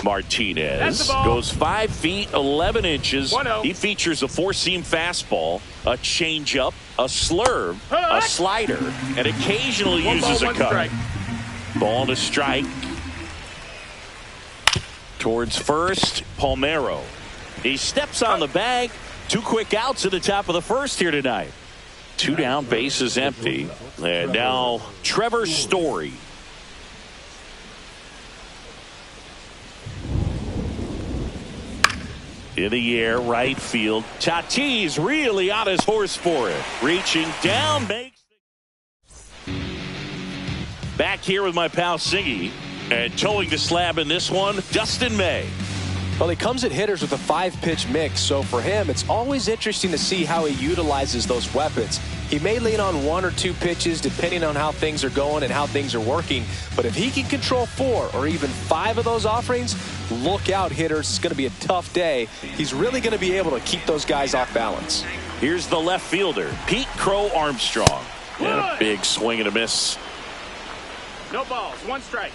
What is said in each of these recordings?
Martinez goes 5 feet 11 inches. 1-0. He features a four-seam fastball, a changeup, a slurve, a slider, and occasionally uses a cut. Ball to strike. Towards first, Palmeiro. He steps on the bag. 2 quick outs at the top of the first here tonight. 2 down, bases empty. And now Trevor Story. In the air, right field. Tatis really on his horse for it. Reaching down, makes back here with my pal Singy. And towing the slab in this one, Dustin May. Well, he comes at hitters with a 5-pitch mix, so for him, it's always interesting to see how he utilizes those weapons. He may lean on 1 or 2 pitches depending on how things are going and how things are working, but if he can control 4 or even 5 of those offerings, look out, hitters. It's going to be a tough day. He's really going to be able to keep those guys off balance. Here's the left fielder, Pete Crow Armstrong. And a big swing and a miss. No balls, 1 strike.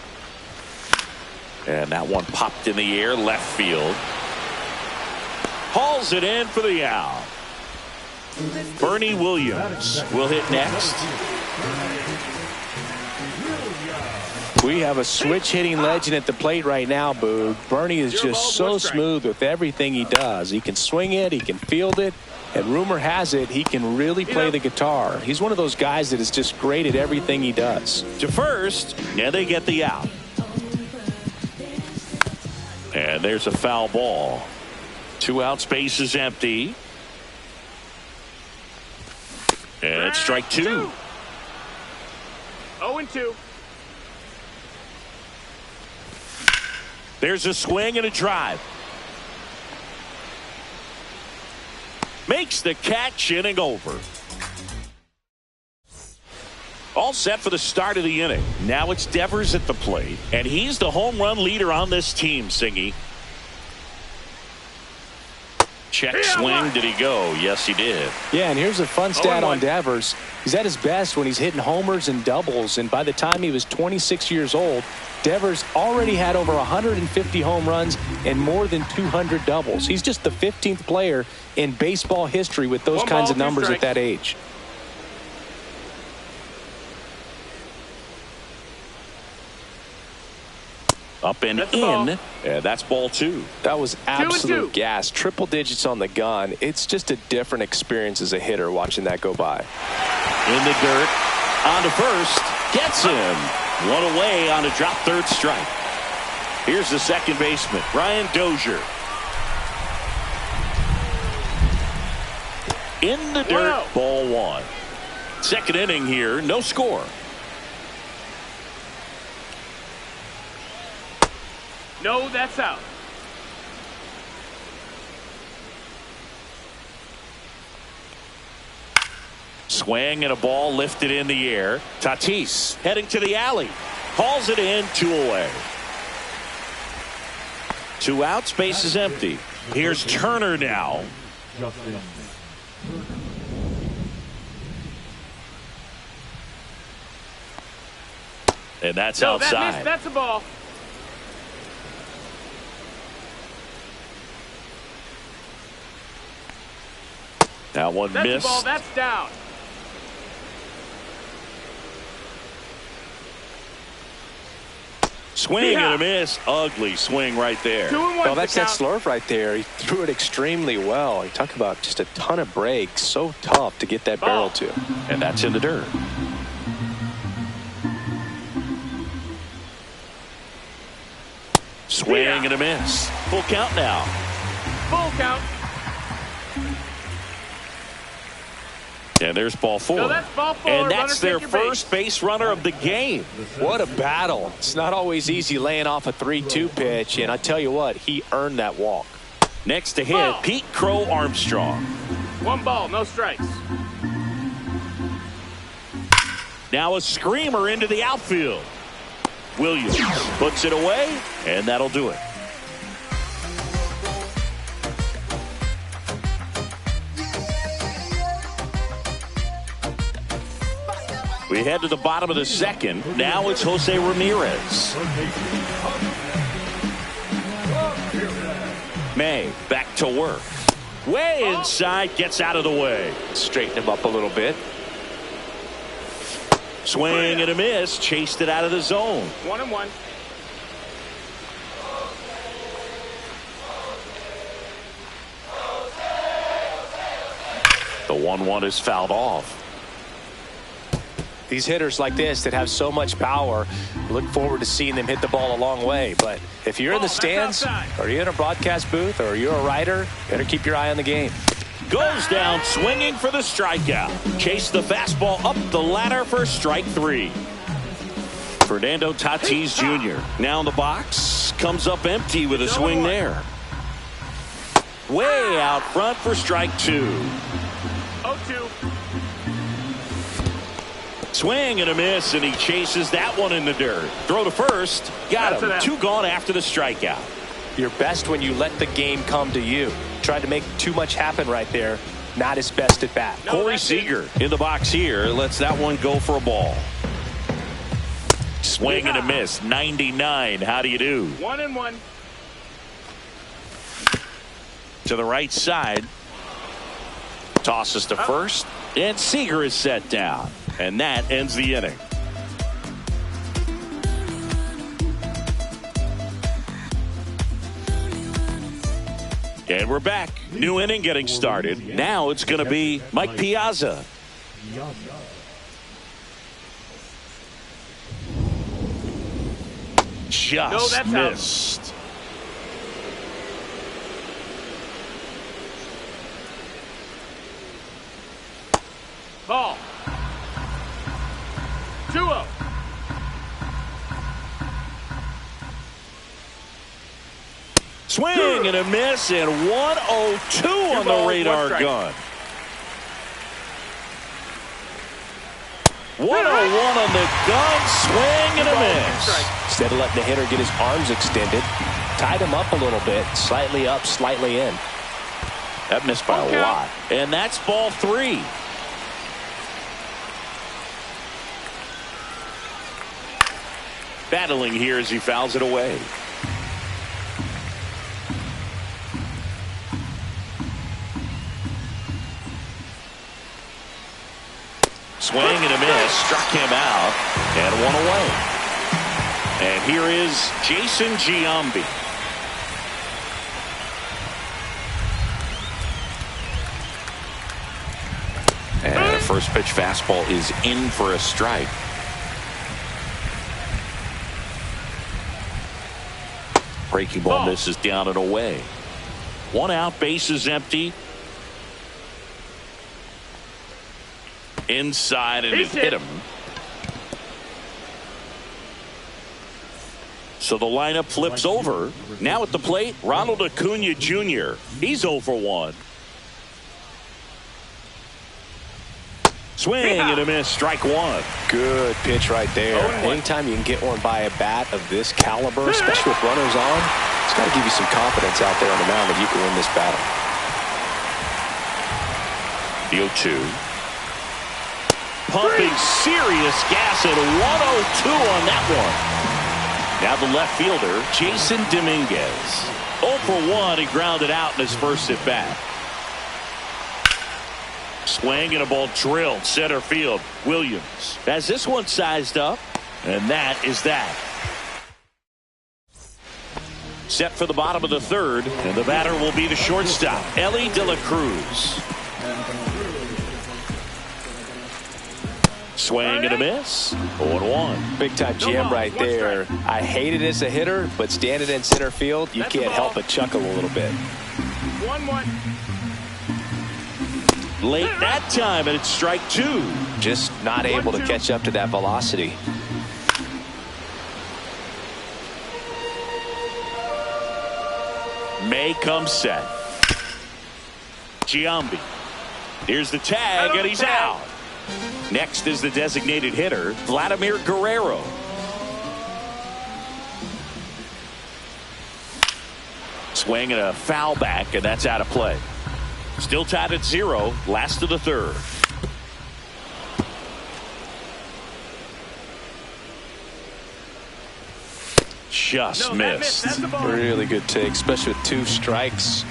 And that one popped in the air, left field. Hauls it in for the out. Bernie Williams will hit next. We have a switch-hitting legend at the plate right now, Boog. Bernie is just so smooth with everything he does. He can swing it, he can field it, and rumor has it he can really play the guitar. He's one of those guys that is just great at everything he does. To first, and they get the out. And there's a foul ball. 2 outs, base is empty. And it's strike 2. 0-2. There's a swing and a drive. Makes the catch, inning over. All set for the start of the inning. Now it's Devers at the plate, and he's the home run leader on this team, Singy. Check swing. Did he go? Yes, he did. Yeah, and here's a fun stat on Devers. He's at his best when he's hitting homers and doubles, and by the time he was 26 years old, Devers already had over 150 home runs and more than 200 doubles. He's just the 15th player in baseball history with those kinds of numbers at that age. Up and in. And that's ball 2. That was absolute gas. Triple digits on the gun. It's just a different experience as a hitter watching that go by. In the dirt. On to first. Gets him. 1 away on a drop third strike. Here's the second baseman, Brian Dozier. In the dirt. Ball 1. Second inning here. No score. No, that's out. Swing and a ball lifted in the air. Tatis heading to the alley. Hauls it in, 2 away. 2 outs, base is empty. Here's Turner now. And that's outside. That's a ball. That one missed. Ball, that's down. Swing and a miss. Ugly swing right there. 2-1. Well, that's that slurve right there. He threw it extremely well. You talk about just a ton of breaks. So tough to get that barrel to. And that's in the dirt. Swing and a miss. Full count now. Full count. And there's ball 4. No, that's ball 4. And that's their first base runner of the game. What a battle. It's not always easy laying off a 3-2 pitch, and I tell you what, he earned that walk. Next to hit, Pete Crow Armstrong. 1 ball, no strikes. Now a screamer into the outfield. Williams puts it away, and that'll do it. We head to the bottom of the second. Now it's Jose Ramirez. May back to work. Way inside, gets out of the way. Straighten him up a little bit. Swing and a miss. Chased it out of the zone. 1-1. The 1-1 is fouled off. These hitters like this that have so much power, look forward to seeing them hit the ball a long way. But if you're in the stands, or you're in a broadcast booth, or you're a writer, better keep your eye on the game. Goes down swinging for the strikeout. Chase the fastball up the ladder for strike 3. Fernando Tatis Jr. now in the box. Comes up empty with a swing there. Way out front for strike 2. 0-2. Swing and a miss, and he chases that one in the dirt. Throw to first. Got him. 2 gone after the strikeout. You're best when you let the game come to you. Tried to make too much happen right there. Not his best at bat. Corey Seager in the box here. Lets that one go for a ball. Swing and a miss. 99. How do you do? 1-1. To the right side. Tosses to first. And Seager is set down. And that ends the inning. And we're back. New inning getting started. Now it's going to be Mike Piazza. Just missed. Ball. 2-0. Swing and a miss, and 102 on the radar gun. 101 on the gun, swing and a miss. Instead of letting the hitter get his arms extended, tied him up a little bit, slightly up, slightly in. That missed by a lot. And that's ball 3. Battling here as he fouls it away. Swing and a miss, struck him out, and 1 away. And here is Jason Giambi. And the first pitch fastball is in for a strike. Breaking ball misses down and away. 1 out, bases empty. Inside, and it hit him. So the lineup flips over. Now at the plate, Ronald Acuna Jr. He's 0 for 1. Swing and a miss, strike 1. Good pitch right there. Anytime you can get one by a bat of this caliber, especially with runners on, it's got to give you some confidence out there on the mound that you can win this battle. The 0-2. Pumping serious gas at 102 on that one. Now the left fielder, Jason Dominguez. 0 for 1, he grounded out in his first at bat. Swing and a ball drilled center field. Williams has this one sized up, and that is that. Set for the bottom of the 3rd, and the batter will be the shortstop, Ellie De La Cruz. Swing and a miss. 0-1. Big time jam right there. I hate it as a hitter, but standing in center field, you can't help but chuckle a little bit. 1-1. Late that time, and it's strike 2. Just not able to catch up to that velocity. May comes set. Giambi. Here's the tag, and he's out. Next is the designated hitter, Vladimir Guerrero. Swing and a foul back, and that's out of play. Still tied at 0, last of the 3rd. just No, that missed. That's the ball. Really good take, especially with 2 strikes.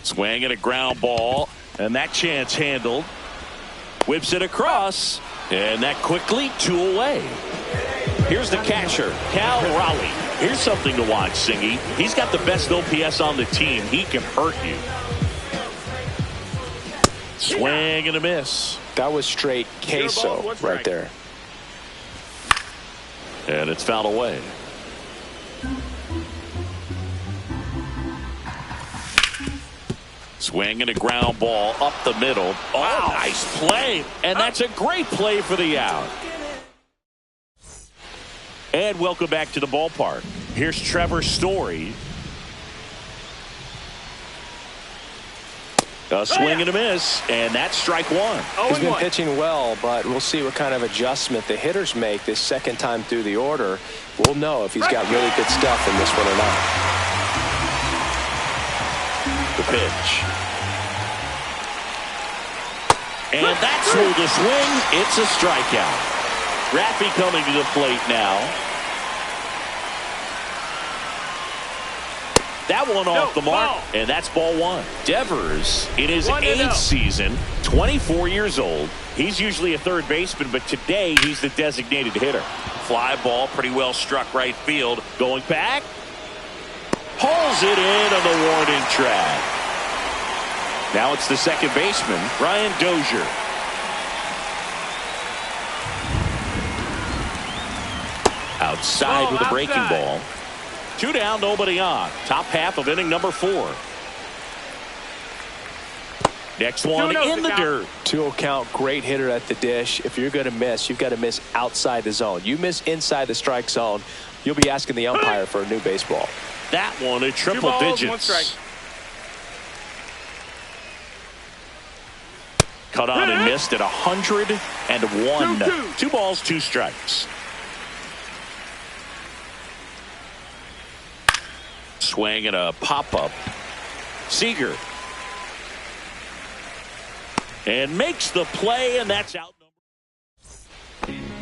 Swing and a ground ball, and that chance handled. Whips it across, and that quickly 2 away. Here's the catcher, Cal Raleigh. Here's something to watch, Singy. He's got the best OPS on the team. He can hurt you. Swing and a miss. That was straight queso right there. And it's fouled away. Swing and a ground ball up the middle. Oh, nice play. And that's a great play for the out. And welcome back to the ballpark. Here's Trevor Story. A swing and a miss, and that's strike 1. He's been pitching well, but we'll see what kind of adjustment the hitters make this second time through the order. We'll know if he's got really good stuff in this one or not. The pitch. And that's through the swing. It's a strikeout. Raffy coming to the plate now. That one off the mark, and that's ball 1. Devers, in his 8th season, 24 years old. He's usually a third baseman, but today he's the designated hitter. Fly ball, pretty well struck right field. Going back. Pulls it in on the warning track. Now it's the second baseman, Ryan Dozier. Outside with a breaking ball. 2 down, nobody on. Top half of inning number 4. Next one in the dirt. 2-0 count, great hitter at the dish. If you're going to miss, you've got to miss outside the zone. You miss inside the strike zone, you'll be asking the umpire for a new baseball. That one at triple 2 balls, digits. 1 strike. Cut on and missed at 101. 2 balls, 2 strikes. Swing and a pop-up. Seager. And makes the play, and that's out.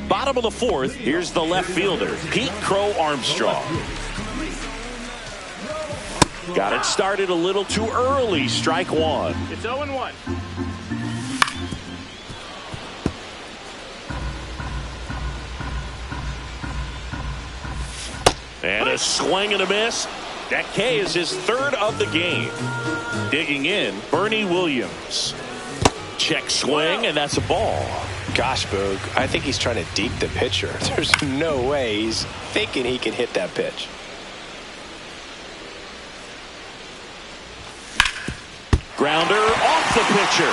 Bottom of the 4th, here's the left fielder, Pete Crow Armstrong. Got it started a little too early, strike 1. It's 0-1. And a swing and a miss. That K is his 3rd of the game. Digging in, Bernie Williams. Check swing, and that's a ball. Gosh, Boog, I think he's trying to deke the pitcher. There's no way he's thinking he can hit that pitch. Grounder off the pitcher.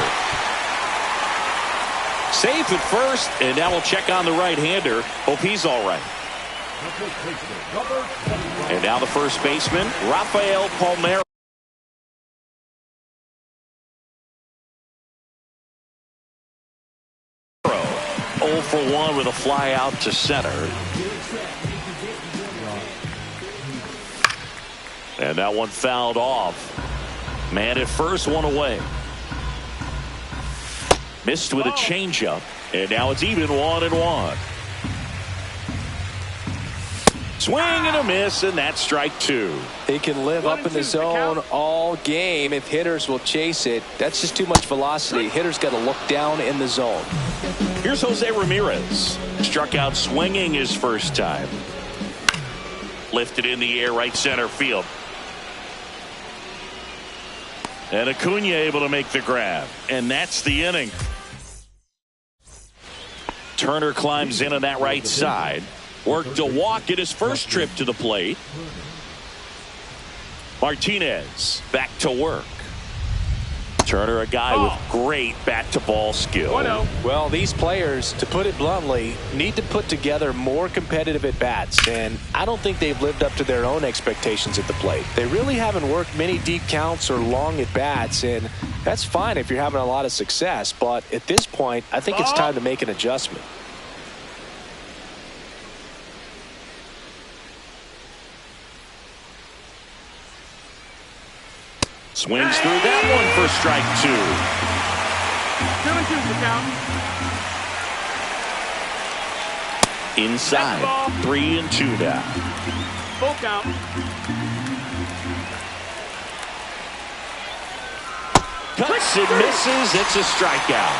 Safe at first, and now we'll check on the right-hander. Hope he's all right. And now the first baseman, Rafael Palmeiro. 0 for 1 with a fly out to center. And that one fouled off. Man at first, 1 away. Missed with a changeup, and now it's even 1-1. Swing and a miss, and that's strike 2. He can live up in the zone all game if hitters will chase it. That's just too much velocity. Hitters got to look down in the zone. Here's Jose Ramirez. Struck out swinging his first time. Lifted in the air, right center field. And Acuna able to make the grab. And that's the inning. Turner climbs in on that right side. Worked a walk at his first trip to the plate. Martinez back to work. Turner, a guy with great bat-to-ball skill. Well, these players, to put it bluntly, need to put together more competitive at-bats, and I don't think they've lived up to their own expectations at the plate. They really haven't worked many deep counts or long at-bats, and that's fine if you're having a lot of success, but at this point, I think it's time to make an adjustment. Swings through that one for strike 2. 2-2's the count. Inside. 3-2 now. Full count. Cuts and misses. It's a strikeout.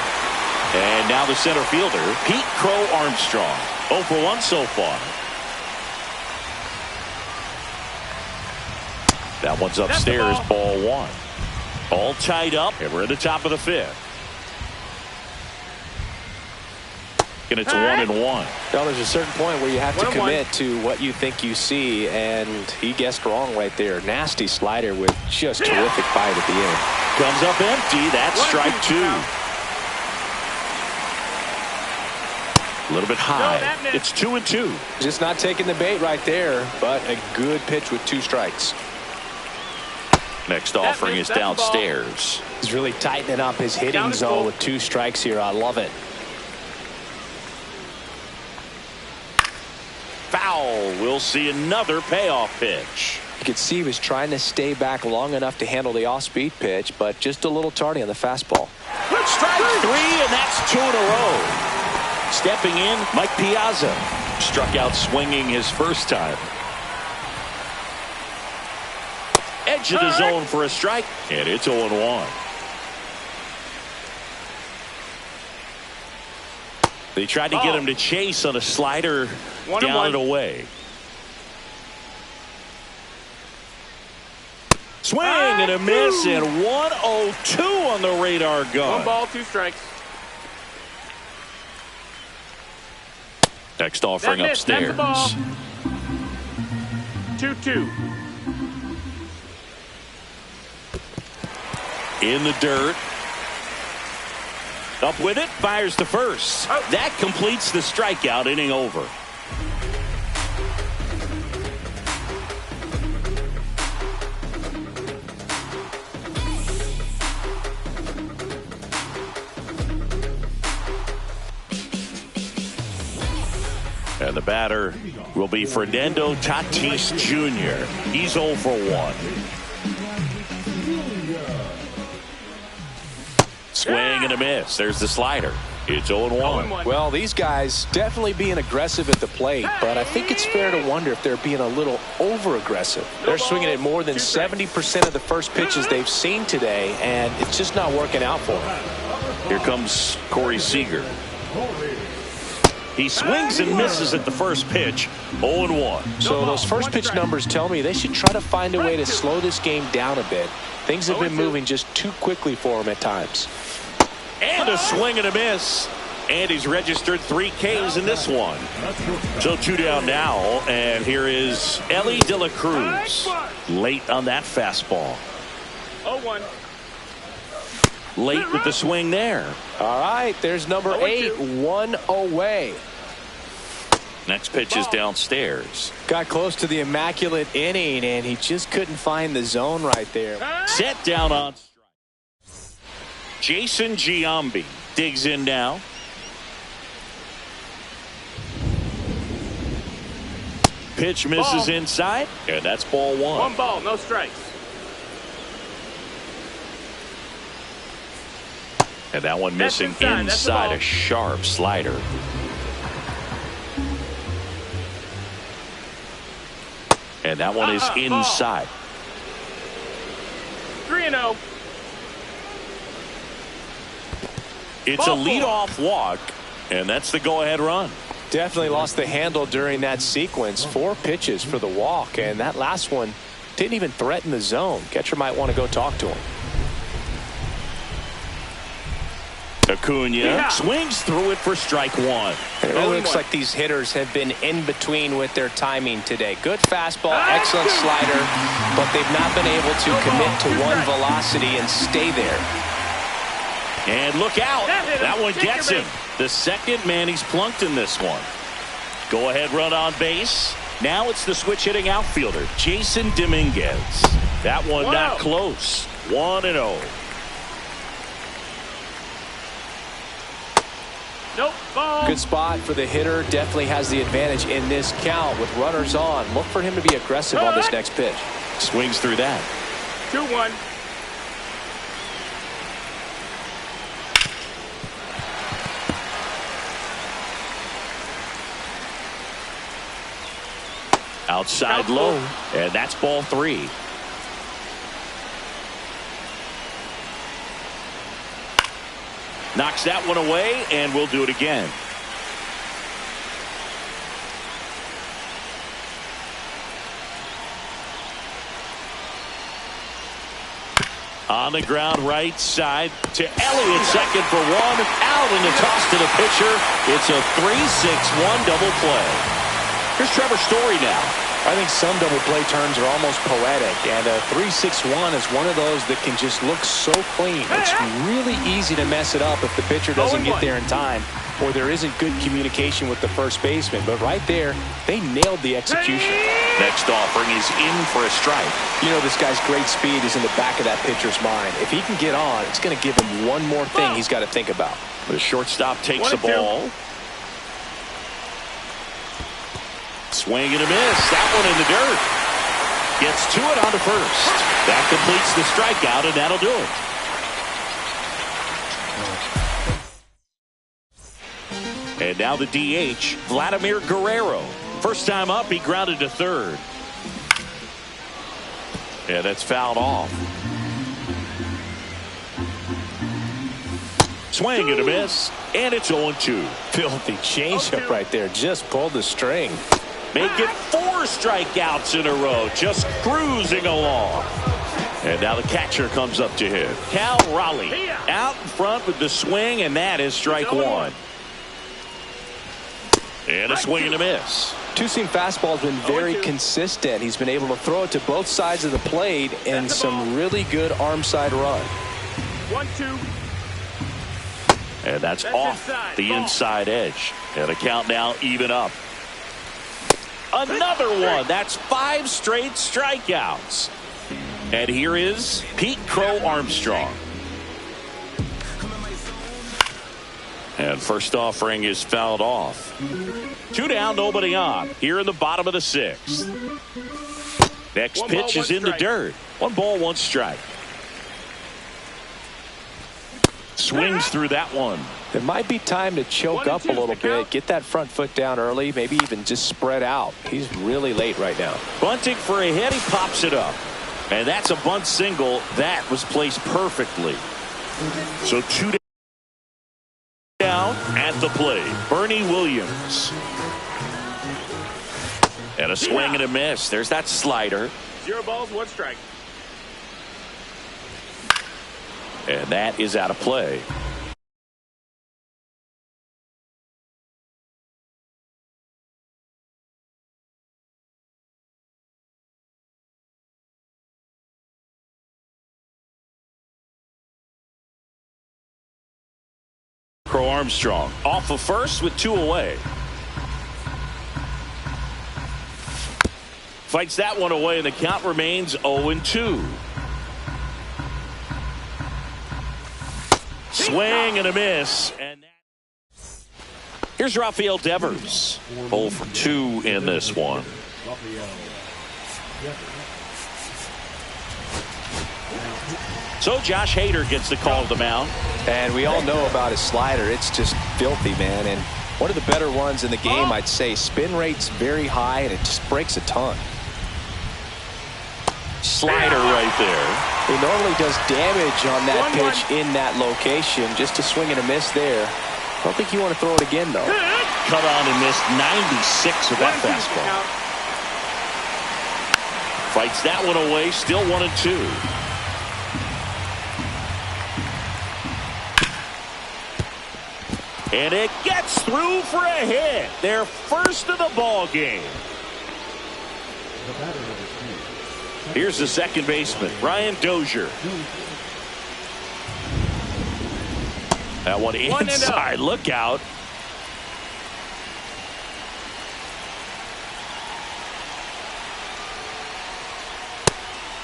And now the center fielder, Pete Crow Armstrong. 0 for 1 so far. That one's upstairs, ball 1. All tied up, and we're at the top of the 5th. And it's 1-1. Well, there's a certain point where you have to commit to what you think you see, and he guessed wrong right there. Nasty slider with just terrific bite at the end. Comes up empty. That's strike 2. A little bit high. It's 2-2. Just not taking the bait right there, but a good pitch with 2 strikes. Next offering is downstairs. He's really tightening up his hitting zone with 2 strikes here. I love it. Foul. We'll see another payoff pitch. You could see he was trying to stay back long enough to handle the off-speed pitch, but just a little tardy on the fastball. Strike 3, and that's 2 in a row. Stepping in, Mike Piazza. Struck out swinging his first time. Edge of the zone for a strike, and it's 0-1. They tried to get him to chase on a slider down and away. Swing and a miss, and 1-0-2 on the radar gun. 1 ball, 2 strikes. Next offering upstairs. 2-2. In the dirt. Up with it, fires to first. That completes the strikeout, inning over. And the batter will be Fernando Tatis Jr. He's 0 for 1. Swing and a miss. There's the slider. It's 0-1. Well, these guys definitely being aggressive at the plate, but I think it's fair to wonder if they're being a little over-aggressive. They're swinging at more than 70% of the first pitches they've seen today, and it's just not working out for them. Here comes Corey Seager. He swings and misses at the first pitch. 0-1. So those first pitch numbers tell me they should try to find a way to slow this game down a bit. Things have been moving just too quickly for him at times. And a swing and a miss. And he's registered 3 Ks in this one. So 2 down now. And here is Ellie De La Cruz. Late on that fastball. 0-1. Late with the swing there. All right, there's number 8, 1 away. Next pitch is downstairs. Got close to the immaculate inning, and he just couldn't find the zone right there. Set down on strike. Jason Giambi digs in now. Pitch misses inside, and that's ball 1. 1 ball, no strikes. And that one missing inside, a sharp slider. And that one is inside. 3-0. It's a leadoff walk, and that's the go-ahead run. Definitely lost the handle during that sequence. 4 pitches for the walk, and that last one didn't even threaten the zone. Catcher might want to go talk to him. Acuna swings through it for strike 1. It really looks like these hitters have been in between with their timing today. Good fastball, excellent slider, but they've not been able to commit to one velocity and stay there. And look out. That one gets him. The second man he's plunked in this one. Go ahead run on base. Now it's the switch hitting outfielder, Jason Dominguez. That one not close. 1-0. Nope, ball. Good spot for the hitter. Definitely has the advantage in this count with runners on. Look for him to be aggressive on this next pitch. Swings through that. 2-1. Outside low, and that's ball 3. Knocks that one away, and we'll do it again. On the ground right side to Elliott, second for 1, out in the toss to the pitcher. It's a 3-6-1 double play. Here's Trevor Story now. I think some double play terms are almost poetic, and a 3-6-1 is one of those that can just look so clean. It's really easy to mess it up if the pitcher doesn't get there in time or there isn't good communication with the first baseman. But right there, they nailed the execution. Next offering is in for a strike. You know, this guy's great speed is in the back of that pitcher's mind. If he can get on, it's going to give him one more thing he's got to think about. The shortstop takes the ball. Swing and a miss. That one in the dirt. Gets to it on to first. That completes the strikeout, and that'll do it. And now the DH, Vladimir Guerrero. First time up, he grounded to third. Yeah, that's fouled off. Swing and a miss, and it's 0-2. Filthy changeup right there. Just pulled the string. Make it 4 strikeouts in a row. Just cruising along. And now the catcher comes up to him. Cal Raleigh out in front with the swing, and that is strike 1. And a swing and a miss. Two-seam fastball has been very consistent. He's been able to throw it to both sides of the plate and some really good arm side run. 1-2. And that's off the inside edge. And the count now even up. Another one. That's 5 straight strikeouts. And here is Pete Crow Armstrong. And first offering is fouled off. 2 down, nobody on. Here in the bottom of the 6th. Next pitch is in the dirt. 1 ball, 1 strike. Swings through that one. It might be time to choke up a little bit. Get that front foot down early. Maybe even just spread out. He's really late right now. Bunting for a hit. He pops it up. And that's a bunt single. That was placed perfectly. So 2 down at the plate. Bernie Williams. And a swing and a miss. There's that slider. 0 balls, 1 strike. And that is out of play. Crow Armstrong off of first with 2 away. Fights that one away, and the count remains 0-2. Swing and a miss. And here's Rafael Devers. 0 for 2 in this one. So Josh Hader gets the call to the mound. And we all know about his slider. It's just filthy, man. And one of the better ones in the game, I'd say. Spin rate's very high, and it just breaks a ton. Slider right there. He normally does damage on that pitch in that location. Just a swing and a miss there. I don't think you want to throw it again, though. Cut on and missed 96 of that fastball. Fights that one away. Still 1-2. And it gets through for a hit. Their first of the ball game. Here's the second baseman, Brian Dozier. That one inside. Look out.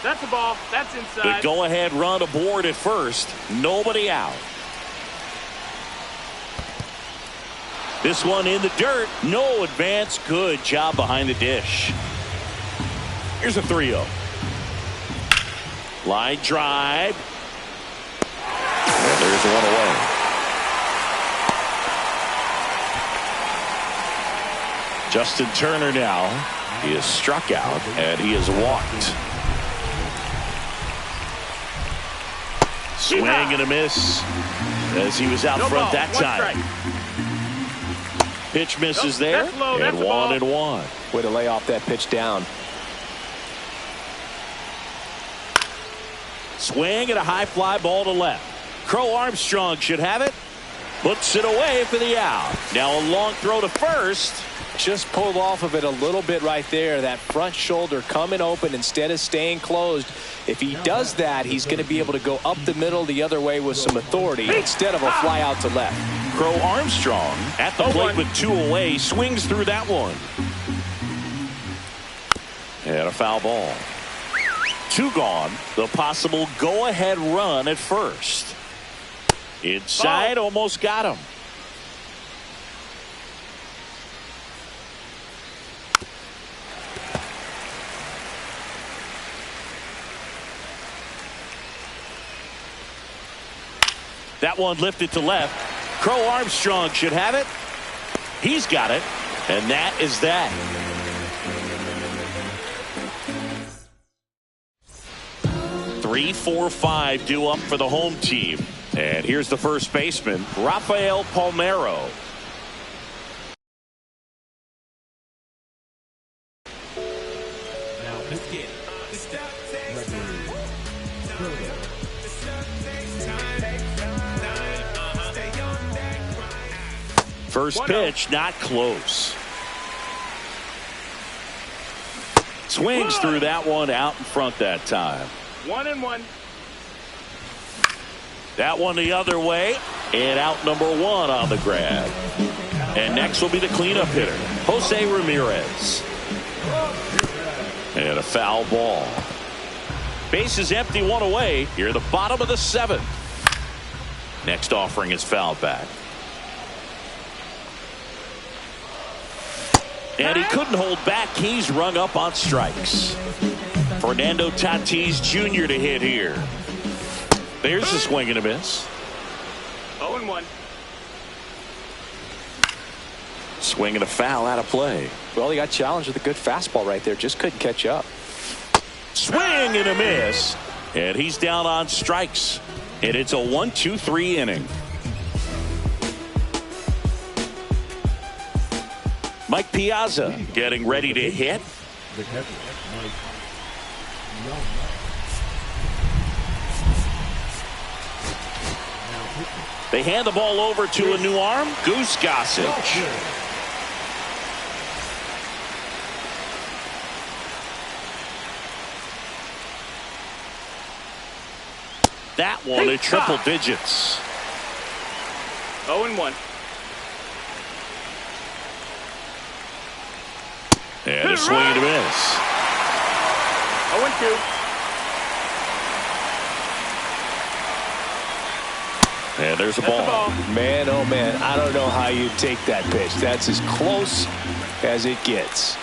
That's a ball. That's inside. The go-ahead run aboard at first. Nobody out. This one in the dirt. No advance. Good job behind the dish. Here's a 3-0. Line drive. And there's one away. Justin Turner now. He is struck out and he is walked. Swing and a miss as he was out front that time. Pitch misses there, and 1-1. Way to lay off that pitch down. Swing and a high fly ball to left. Crow Armstrong should have it. Puts it away for the out. Now a long throw to first. Just pulled off of it a little bit right there. That front shoulder coming open instead of staying closed. If he does that, he's going to be able to go up the middle the other way with some authority instead of a fly out to left. Crow Armstrong at the plate with 2 away. Swings through that one. And a foul ball. 2 gone. The possible go-ahead run at first. Inside, almost got him. That one lifted to left. Crow Armstrong should have it. He's got it. And that is that. Three, 4, 5 due up for the home team. And here's the first baseman, Rafael Palmeiro. First pitch, not close. Swings through that one out in front that time. 1-1. That one the other way, and out number 1 on the grab. And next will be the cleanup hitter, Jose Ramirez. And a foul ball. Base is empty, 1 away. Here at the bottom of the 7th. Next offering is fouled back. And he couldn't hold back. He's rung up on strikes. Fernando Tatis Jr. to hit here. There's a swing and a miss. 0-1. Swing and a foul out of play. Well, he got challenged with a good fastball right there. Just couldn't catch up. Swing and a miss. And he's down on strikes. And it's a 1-2-3 inning. Mike Piazza getting ready to hit. They hand the ball over to a new arm, Goose Gossage. That one at triple digits. 0-1. And a swing and a miss. 0-2. And there's a ball. Man, oh man, I don't know how you take that pitch. That's as close as it gets.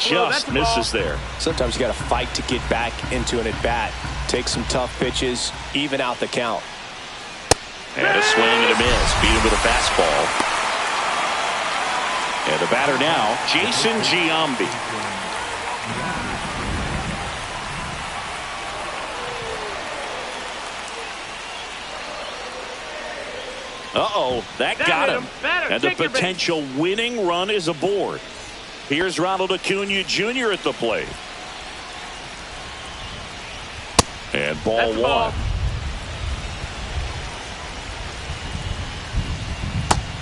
Just misses there. Sometimes you got to fight to get back into an at-bat. Take some tough pitches, even out the count. And a swing and a miss. Beat him with a fastball. And the batter now, Jason Giambi. Uh-oh, that got him. And the potential winning run is aboard. Here's Ronald Acuna Jr. at the plate. And ball 1.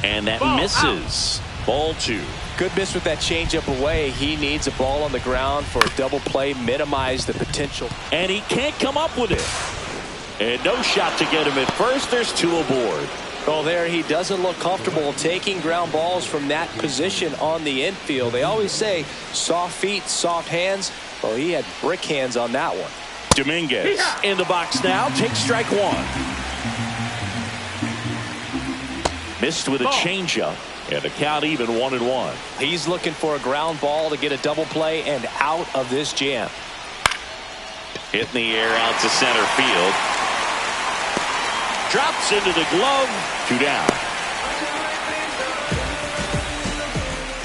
And that misses. Ball 2. Good miss with that changeup away. He needs a ball on the ground for a double play, minimize the potential. And he can't come up with it. And no shot to get him at first. There's 2 aboard. Well, there he doesn't look comfortable taking ground balls from that position on the infield. They always say soft feet, soft hands. Well, he had brick hands on that one. Dominguez in the box now. Takes strike 1. Missed with a changeup. And the count even 1-1. He's looking for a ground ball to get a double play and out of this jam. Hit in the air out to center field. Drops into the glove. 2 down.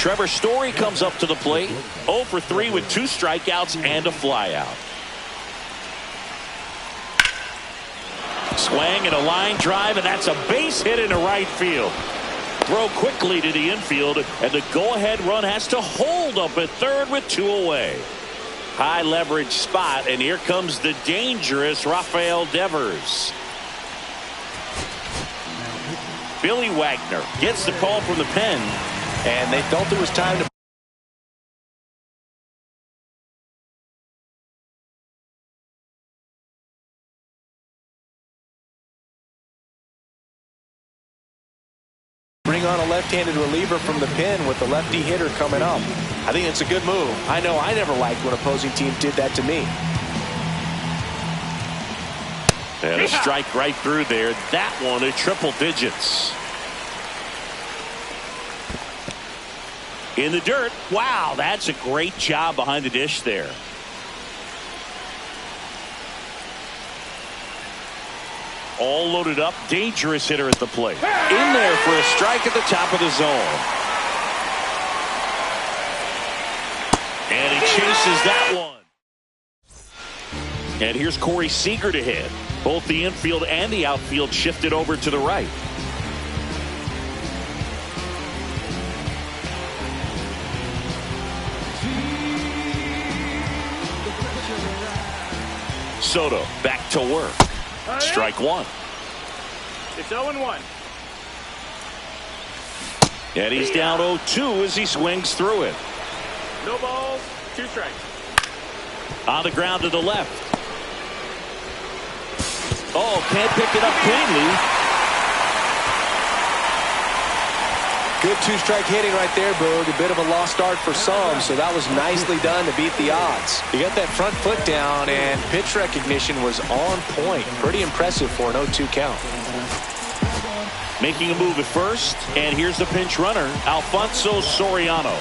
Trevor Story comes up to the plate. 0 for 3 with 2 strikeouts and a flyout. Swing and a line drive, and that's a base hit into right field. Throw quickly to the infield, and the go-ahead run has to hold up at third with 2 away. High leverage spot, and here comes the dangerous Rafael Devers. Billy Wagner gets the call from the pen, and they felt it was time to bring on a left-handed reliever from the pen with the lefty hitter coming up. I think it's a good move. I know I never liked when opposing teams did that to me. And a strike right through there. That one at triple digits. In the dirt. Wow, that's a great job behind the dish there. All loaded up. Dangerous hitter at the plate. In there for a strike at the top of the zone. And he chases that one. And here's Corey Seager to hit. Both the infield and the outfield shifted over to the right. Soto back to work. Strike one. It's 0-1. And he's down 0-2 as he swings through it. No balls, 2 strikes. On the ground to the left. Oh, can't pick it up cleanly. Good 2-strike hitting right there, Boog. A bit of a lost start for some, so that was nicely done to beat the odds. He got that front foot down, and pitch recognition was on point. Pretty impressive for an 0-2 count. Making a move at first, and here's the pinch runner, Alfonso Soriano.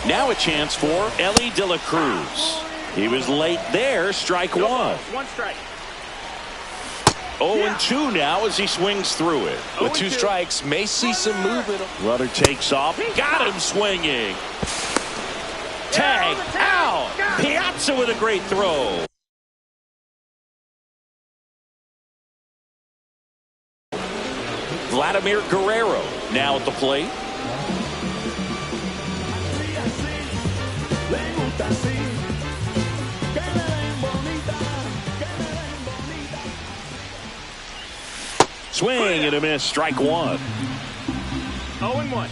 Now a chance for Ellie De La Cruz. He was late there, strike one. 1 strike. 0-2 now as he swings through it. With 2 strikes, may see some movement. Runner takes off. Got him swinging. Tag out. Piazza with a great throw. Vladimir Guerrero now at the plate. Swing and a miss, strike one. 0-1.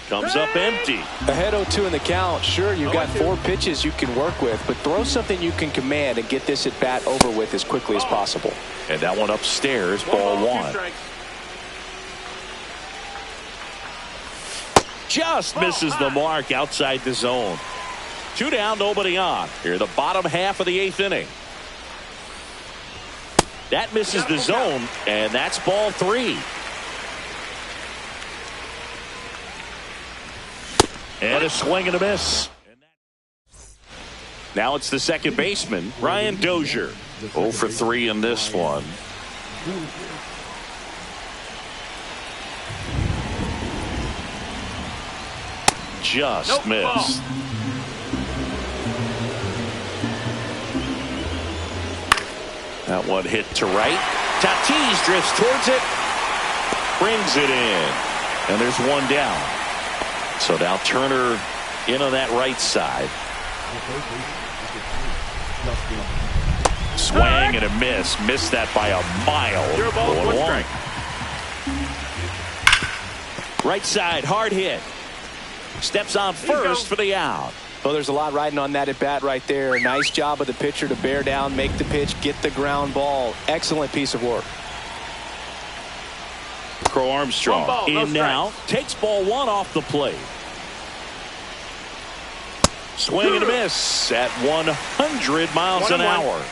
Comes up empty. Ahead 0-2 in the count. Sure, you've got 4 pitches you can work with, but throw something you can command and get this at bat over with as quickly as possible. And that one upstairs, ball 1. Just misses the mark outside the zone. 2 down, nobody on. Here, the bottom half of the 8th inning. That misses the zone, and that's ball 3. And a swing and a miss. Now it's the second baseman, Ryan Dozier. 0 for 3 in this one. Just missed. That one hit to right. Tatis drifts towards it. Brings it in. And there's 1 down. So now Turner in on that right side. Swing and a miss. Missed that by a mile. 1 strike. Right side, hard hit. Steps on first for the out. Well, there's a lot riding on that at bat right there. Nice job of the pitcher to bear down, make the pitch, get the ground ball. Excellent piece of work. Crow Armstrong in now. Takes ball 1 off the plate. Swing and a miss at 100 miles an hour.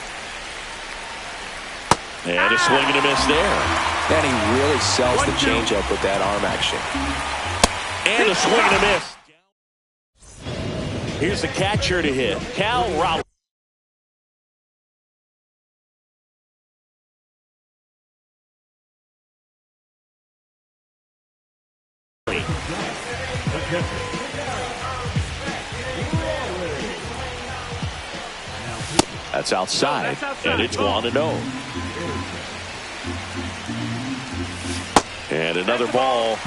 And a swing and a miss there. And he really sells the changeup with that arm action. And a swing and a miss. Here's the catcher to hit, Cal Raleigh. That's outside, and it's 1-0. And another ball.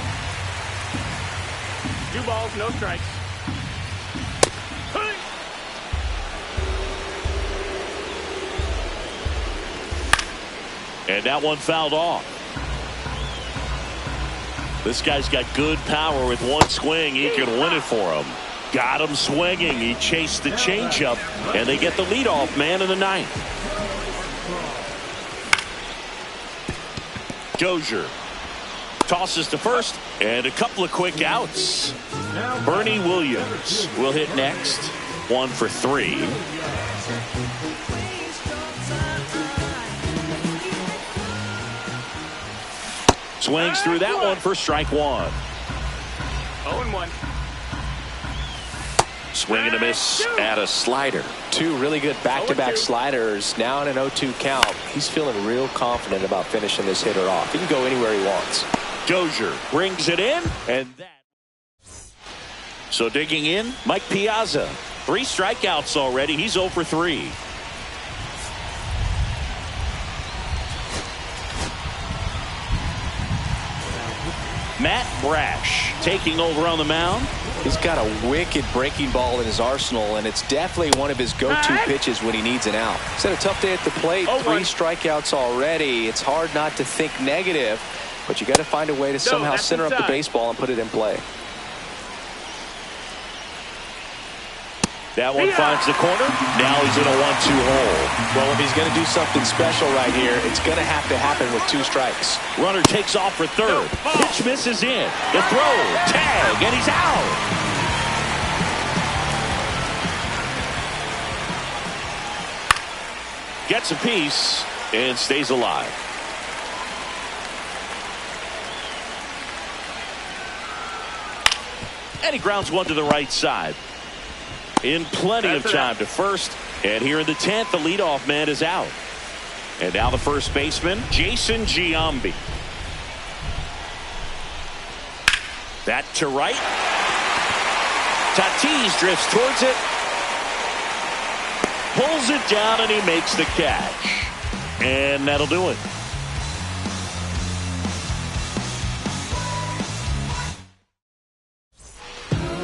2 balls, no strikes. And that one fouled off. This guy's got good power. With one swing, he can win it for him. Got him swinging. He chased the changeup, and they get the leadoff man in the ninth. Dozier tosses to first, and a couple of quick outs. Bernie Williams will hit next. 1 for 3. Swings through that one for strike 1. 0-1. Swing and a miss at a slider. 2 really good back-to-back sliders. Now in an 0-2 count. He's feeling real confident about finishing this hitter off. He can go anywhere he wants. Dozier brings it in, and that. So digging in, Mike Piazza. 3 strikeouts already. He's 0 for 3. Matt Brash taking over on the mound. He's got a wicked breaking ball in his arsenal, and it's definitely one of his go-to pitches when he needs an out. He's had a tough day at the plate. 3 strikeouts already. It's hard not to think negative, but you got to find a way to somehow center up the baseball and put it in play. That one finds the corner. Now he's in a 1-2 hole. Well, if he's going to do something special right here, it's going to have to happen with 2 strikes. Runner takes off for third. Pitch misses in. The throw, tag, and he's out. Gets a piece and stays alive. And he grounds one to the right side. In plenty of time to first. And here in the 10th, the leadoff man is out. And now the first baseman, Jason Giambi. That to right. Tatis drifts towards it. Pulls it down, and he makes the catch. And that'll do it.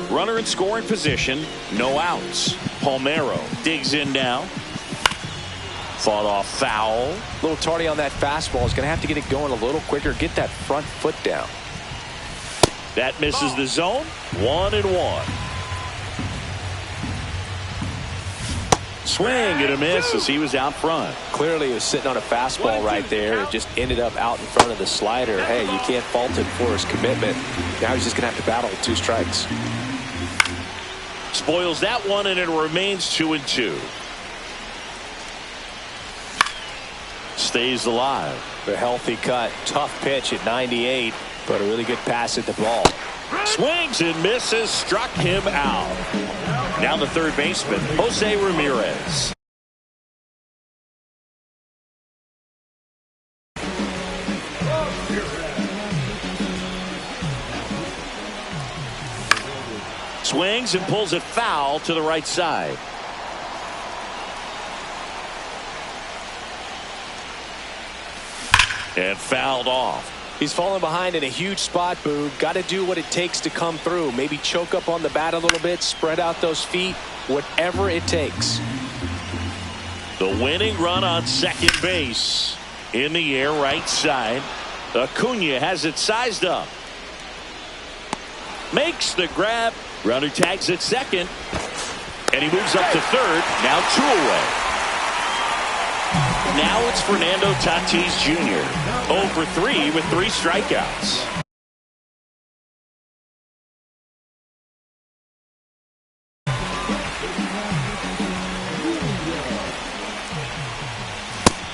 Runner in scoring position, no outs. Palmeiro digs in now. Fought off foul. A little tardy on that fastball. He's going to have to get it going a little quicker. Get that front foot down. That misses the zone. 1-1. Swing and a miss as he was out front. Clearly he was sitting on a fastball right there. It just ended up out in front of the slider. Hey, you can't fault him for his commitment. Now he's just going to have to battle with 2 strikes. Spoils that one, and it remains 2-2. Stays alive. A healthy cut. Tough pitch at 98, but a really good pass at the ball. Swings and misses. Struck him out. Now the third baseman, Jose Ramirez. Swings and pulls it foul to the right side. And fouled off. He's fallen behind in a huge spot, Boog. Got to do what it takes to come through. Maybe choke up on the bat a little bit, spread out those feet, whatever it takes. The winning run on second base. In the air, right side. Acuna has it sized up. Makes the grab. Runner tags at second. And he moves up to third. Now 2 away. Now it's Fernando Tatis Jr. 0 for 3 with 3 strikeouts.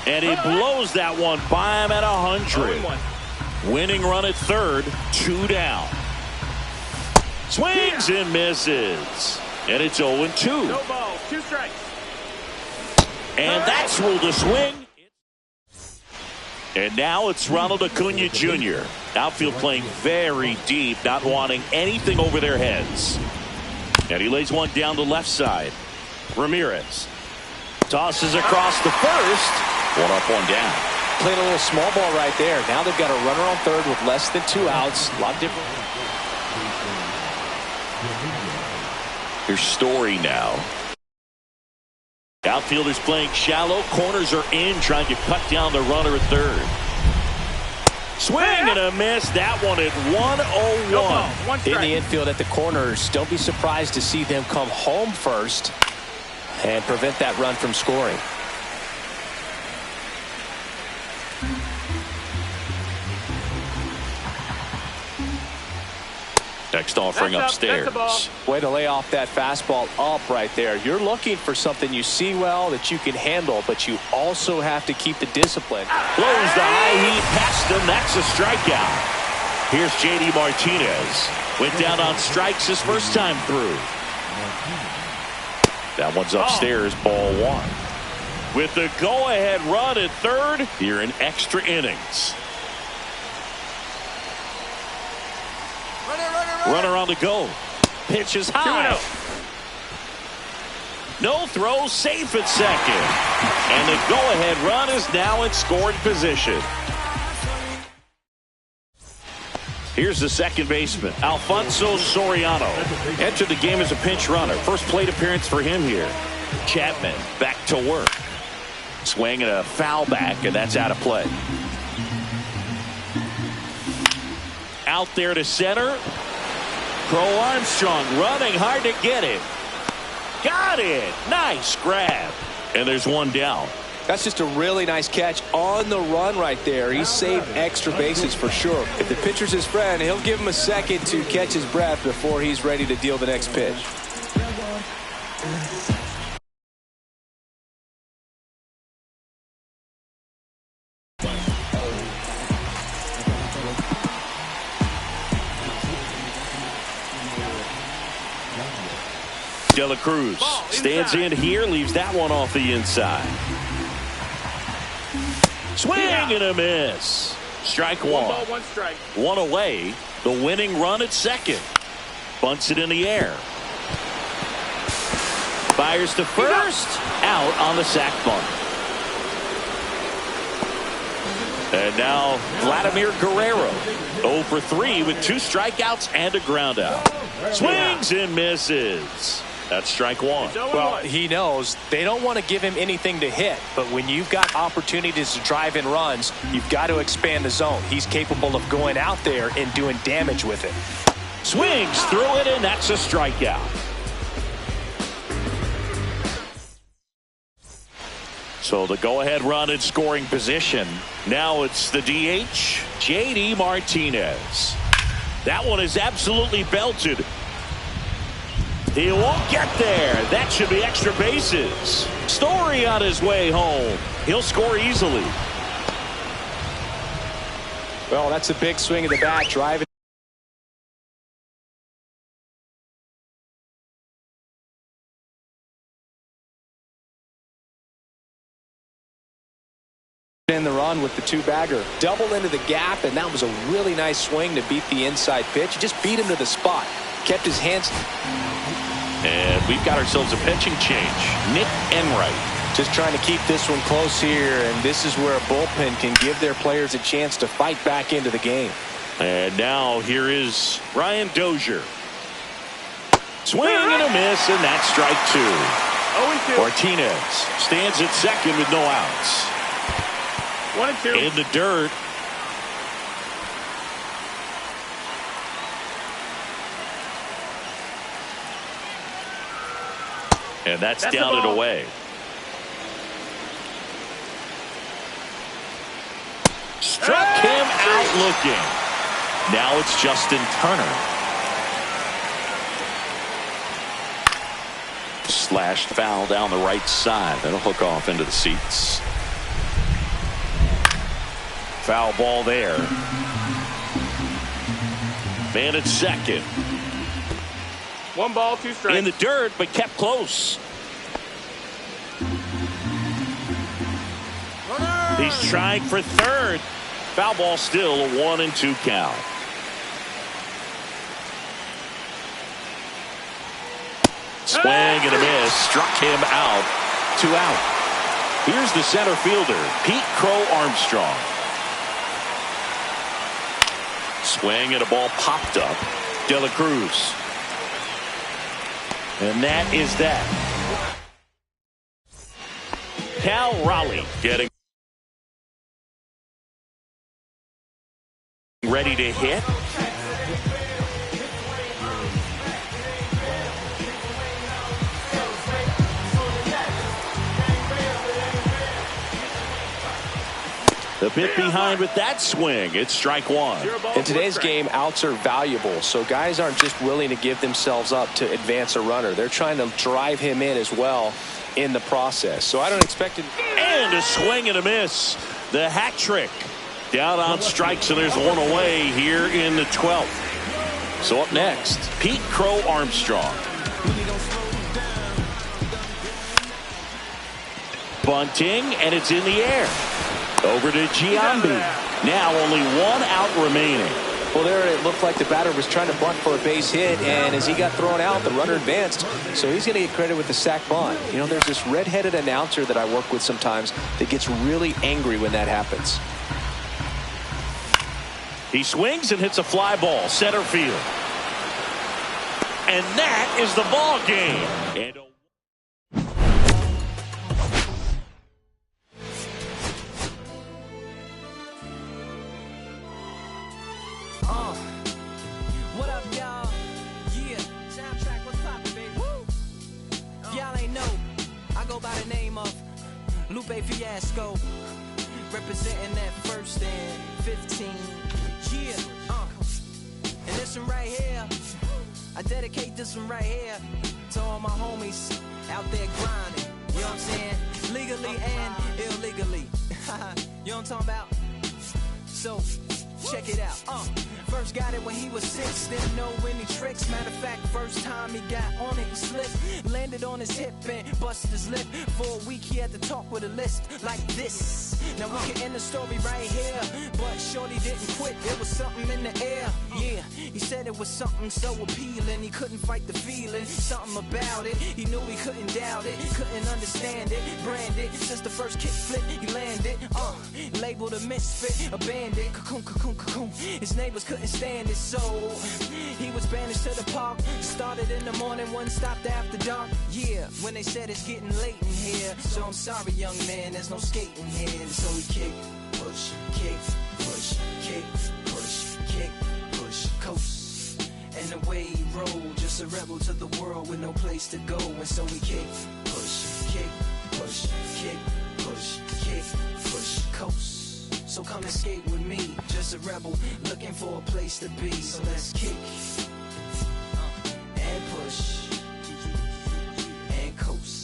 And he blows that one by him at 100. Winning run at third, 2 down. Swings and misses. And it's 0-2. No balls, 2 strikes. And that's ruled a swing. And now it's Ronald Acuna Jr. Outfield playing very deep, not wanting anything over their heads. And he lays one down the left side. Ramirez tosses across the first. One up, one down. Playing a little small ball right there. Now they've got a runner on third with less than 2 outs. A lot different. Here's Story now. Outfielders playing shallow. Corners are in, trying to cut down the runner at third. Swing and a miss. That one at 101. In the infield at the corners, don't be surprised to see them come home first and prevent that run from scoring. Next offering upstairs. Way to lay off that fastball up right there. You're looking for something you see well that you can handle, but you also have to keep the discipline. Blows the high heat past him. That's a strikeout. Here's J.D. Martinez. Went down on strikes his first time through. That one's upstairs, ball one. With the go-ahead run at third, here in extra innings. Runner on the go. Pitch is high. No throw, safe at second. And the go-ahead run is now in scoring position. Here's the second baseman, Alfonso Soriano. Entered the game as a pinch runner. First plate appearance for him here. Chapman back to work. Swing and a foul back, and that's out of play. Out there to center. Crow Armstrong running hard to get it. Got it. Nice grab. And there's one down. That's just a really nice catch on the run right there. He saved extra bases for sure. If the pitcher's his friend, he'll give him a second to catch his breath before he's ready to deal the next pitch. De La Cruz stands in here, leaves that one off the inside. Swing and a miss. Strike one. 1 ball, 1 strike. One away. The winning run at second. Bunts it in the air. Fires to first. Out on the sac bunt. And now Vladimir Guerrero. 0 for 3 with 2 strikeouts and a ground out. Swings and misses. That's strike one. Well, he knows they don't want to give him anything to hit, but when you've got opportunities to drive in runs, you've got to expand the zone. He's capable of going out there and doing damage with it. Swings through it, and that's a strikeout. So the go-ahead run in scoring position. Now it's the DH, J.D. Martinez. That one is absolutely belted. He won't get there. That should be extra bases. Story on his way home. He'll score easily. Well, that's a big swing of the bat, driving in the run with the 2-bagger. Double into the gap, and that was a really nice swing to beat the inside pitch. He just beat him to the spot. Kept his hands. And we've got ourselves a pitching change. Nick Enright. Just trying to keep this one close here, and this is where a bullpen can give their players a chance to fight back into the game. And now here is Ryan Dozier. Swing and a miss, and that's strike 2. 0-2. Martinez stands at second with no outs. 1-2. In the dirt. And that's down and away. Struck him out looking. Now it's Justin Turner. Slashed foul down the right side. That'll hook off into the seats. Foul ball there. Man at second. 1 ball, 2 strikes. In the dirt, but kept close. He's trying for third. Foul ball still, a 1-2 count. Swing and a miss. Struck him out. 2 out. Here's the center fielder, Pete Crow Armstrong. Swing and a ball popped up. De La Cruz. And that is that. Cal Raleigh getting ready to hit. The bit behind with that swing. It's strike one. In today's game, outs are valuable, so guys aren't just willing to give themselves up to advance a runner. They're trying to drive him in as well in the process. So I don't expect it. And a swing and a miss. The hat trick. Down on strikes, and there's one away here in the 12th. So up next, Pete Crow Armstrong. Bunting, and it's in the air. Over to Giambi. Now only 1 out remaining. Well, there it looked like the batter was trying to bunt for a base hit, and as he got thrown out, the runner advanced. So he's going to get credit with the sac bunt. You know, there's this red-headed announcer that I work with sometimes that gets really angry when that happens. He swings and hits a fly ball, center field. And that is the ball game. And what up, y'all? Yeah, soundtrack, what's poppin', baby? Woo! Y'all ain't know, I go by the name of Lupe Fiasco, representing that 1st and 15. Yeah, and this one right here, I dedicate this one right here to all my homies out there grinding. You know what I'm saying? Legally and illegally. You know what I'm talking about? So, check it out. First got it when he was 6, didn't know any tricks. Matter of fact, first time he got on it, he slipped. Landed on his hip and busted his lip. For a week he had to talk with a list like this. Now we can end the story right here, but shorty didn't quit. There was something in the air. Yeah, he said it was something so appealing. He couldn't fight the feeling, something about it. He knew he couldn't doubt it, couldn't understand it. Branded since the first kick flip, he landed. Labeled a misfit, a bandit. Cocoon, cocoon, cocoon. His neighbors couldn't stand it, so he was banished to the park. Started in the morning, one stopped after dark. Yeah, when they said it's getting late in here. So I'm sorry, young man, there's no skating here. So he kick, push, kick, push, kick, push, kick, push, coast. And the way he rolled, just a rebel to the world with no place to go. And so he kick, push, kick, push, kick, push, kick, push, coast. So come and skate with me, just a rebel looking for a place to be. So let's kick and push and coast.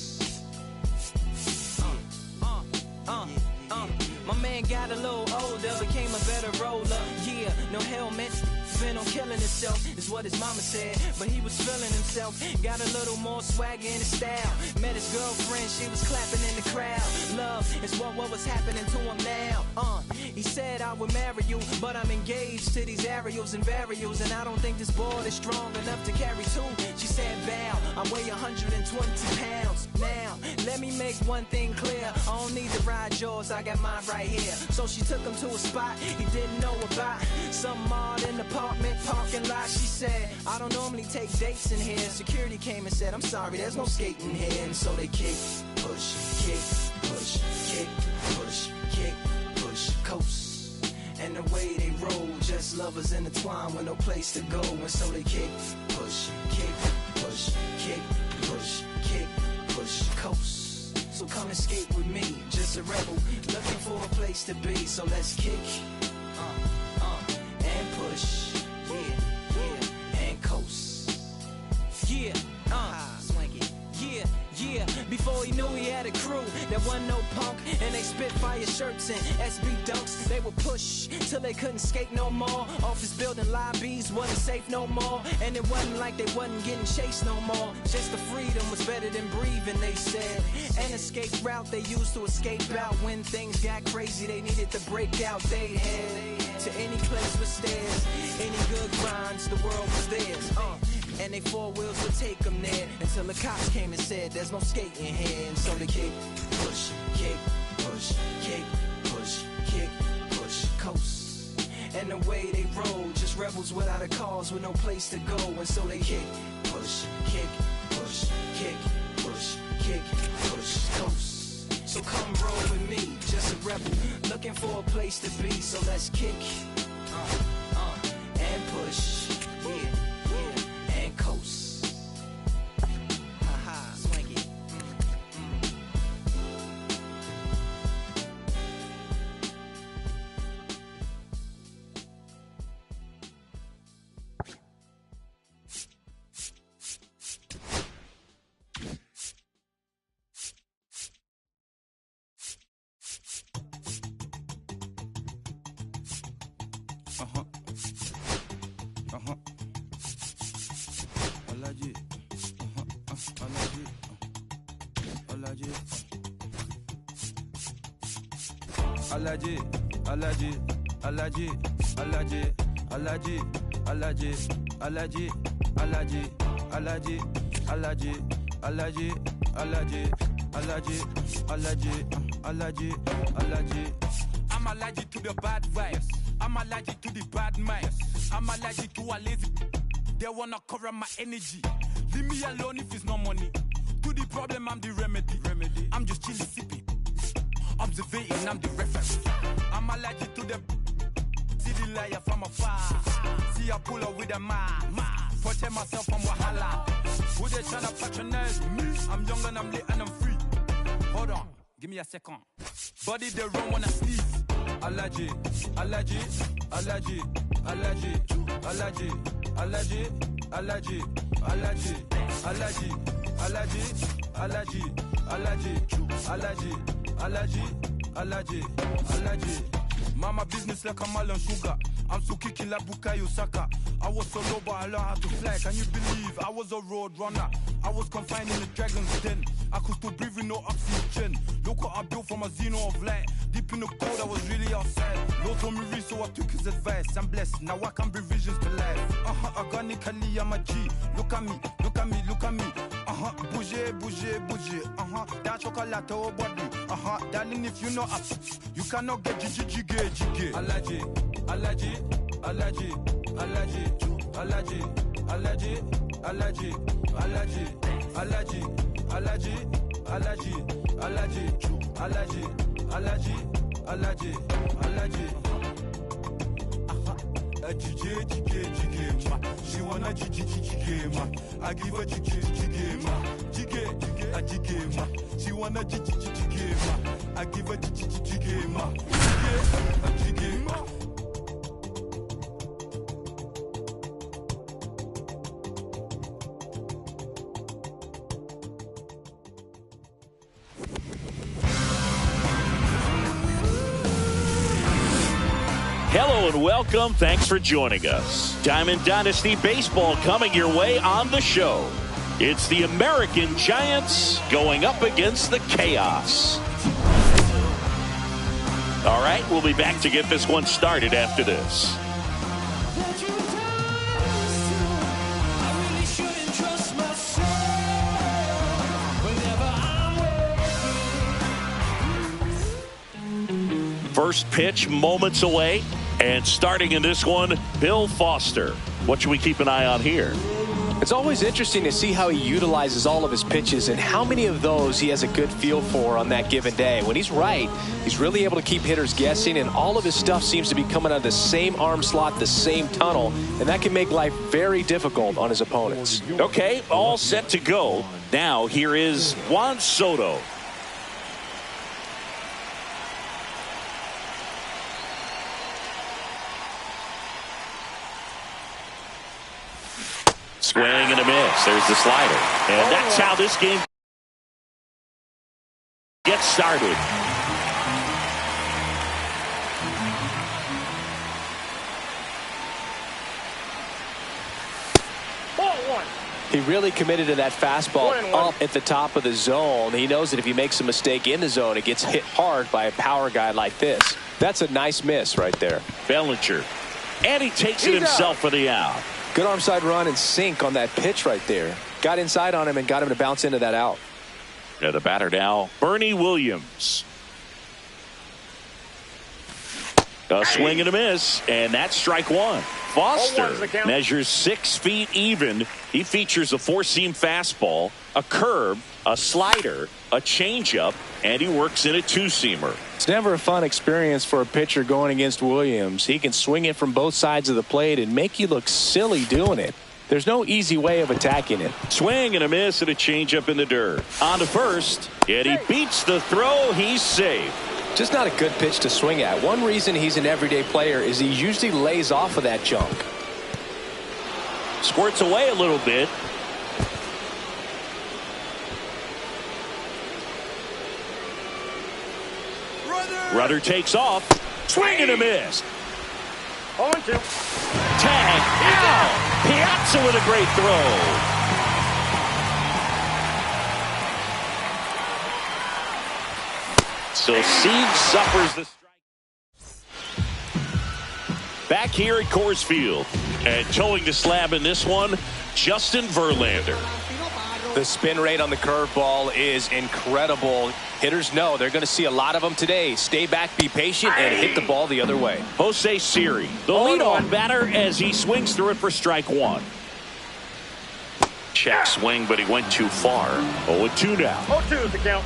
My man got a little older, became a better roller. Yeah, no helmet, been on killing himself, is what his mama said. But he was feeling himself, got a little more swagger in his style. Met his girlfriend, she was clapping in the crowd. Love is what was happening to him now. He said I would marry you, but I'm engaged to these aerials and varials, and I don't think this board is strong enough to carry 2. She said, Val, I weigh 120 pounds. Now, let me make one thing clear, I don't need to ride yours, I got mine right here. So she took him to a spot he didn't know about, some odd in the apartment parking lot. She said, I don't normally take dates in here. Security came and said, I'm sorry, there's no skating here. And so they kick, push, kick, push, kick, push, kick, push, coast. And the way they roll, just lovers intertwined with no place to go. And so they kick, push, kick, push, kick, push, kick, push, coast. So come and skate with me, just a rebel looking for a place to be. So let's kick and push, yeah, and coast. Yeah, swanky, yeah, Yeah, before he knew he had a crew, there wasn't no punk, and they spit fire shirts and SB dunks. They would push till they couldn't skate no more. Office building lobbies wasn't safe no more, and it wasn't like they wasn't getting chased no more. Just the freedom was better than breathing, they said. An escape route they used to escape out when things got crazy. They needed to break out. They head to any place with stairs, any good grinds, the world was theirs. And they four wheels would take them there until the cops came and said there's no skating here. And so they kick, push, kick, push, kick, push, kick, push, coast. And the way they roll, just rebels without a cause with no place to go. And so they kick, push, kick, push, kick, push, kick, push, coast. So come roll with me, just a rebel, looking for a place to be. So let's kick, and push, yeah. Coast. Haha, swanky. Alaji, Alaji, Alaji, Alaji, Alaji, Alaji, Alaji, Alaji, Alaji, Alaji, Alaji, Alaji, Alaji, Alaji, Alaji, Alaji. I'm allergic to the bad vibes. I'm allergic to the bad minds. I'm allergic to a lazy. They wanna cover my energy. Leave me alone if it's no money. To the problem, I'm the remedy. I'm just chilly sipping. Observating, I'm the reference. I'm allergic to the see the liar from afar. See I pull up with a mask. Protect myself from wahala. Who they tryna patronize me? I'm young and I'm lit and I'm free. Hold on, give me a second. Body they run when I sneeze. Allergy, allergy, allergy, allergy, allergy, allergy, allergy, allergy, allergy, allergy, allergy, allergy, allergy, allergy, allergy. Mama business like a melon sugar. I'm so kicking like Bukayo Saka. I was so low, but I learned how to fly. Can you believe I was a road runner? I was confined in the dragon's den. I could still breathe with no oxygen. Look what I built from a xeno of light. Deep in the cold, I was really outside. Lord told me read, so I took his advice. I'm blessed, now I can bring visions to life. Organically, I'm a G. Look at me, look at me, look at me. Bouger, bouger, bouger. That chocolate or body. Darling, if you know us, you cannot get jiggy. Allergy, allergy, allergy, allergy, allergy, allergy, allergy, allergy, allergy, allergy, allergy, allergy, allergy, allergy, allergy, allergy. Jiggy, ma. She wanna jiggy, ma. I give her jiggy, ma. Jiggy, ma. She wanna jiggy, ma. I give her jiggy, ma. Jiggy, ma. Hello and welcome. Thanks for joining us. Diamond Dynasty Baseball coming your way on the show. It's the American Giants going up against the Chaos. All right, we'll be back to get this one started after this. First pitch moments away, and starting in this one, Bill Foster. What should we keep an eye on here? It's always interesting to see how he utilizes all of his pitches and how many of those he has a good feel for on that given day. When he's right, he's really able to keep hitters guessing, and all of his stuff seems to be coming out of the same arm slot, the same tunnel, and that can make life very difficult on his opponents. Okay, all set to go. Now here is Juan Soto. Swing and a miss. There's the slider. And that's how this game started. Ball one. He really committed to that fastball up at the top of the zone. He knows that if he makes a mistake in the zone, it gets hit hard by a power guy like this. That's a nice miss right there. Bellinger. And he takes it himself for the out. Good arm side run and sink on that pitch right there. Got inside on him and got him to bounce into that out. Yeah, the batter now, Bernie Williams. A swing and a miss, and that's strike one. Foster measures 6 feet even. He features a four-seam fastball, a curve, a slider, a changeup, and he works in a two-seamer. It's never a fun experience for a pitcher going against Williams. He can swing it from both sides of the plate and make you look silly doing it. There's no easy way of attacking it. Swing and a miss and a changeup in the dirt. On to first, and he beats the throw. He's safe. Just not a good pitch to swing at. One reason he's an everyday player is he usually lays off of that junk. Squirts away a little bit. Rudder takes off. Swing and a miss. 0-2. Tag. Ow! Piazza with a great throw. So Siege suffers the strike. Back here at Coors Field. And towing the slab in this one, Justin Verlander. The spin rate on the curveball is incredible. Hitters know they're going to see a lot of them today. Stay back, be patient, and hit the ball the other way. Jose Siri, the leadoff batter, as he swings through it for strike one. Check swing, but he went too far. 0-2 now. 0-2 is the count.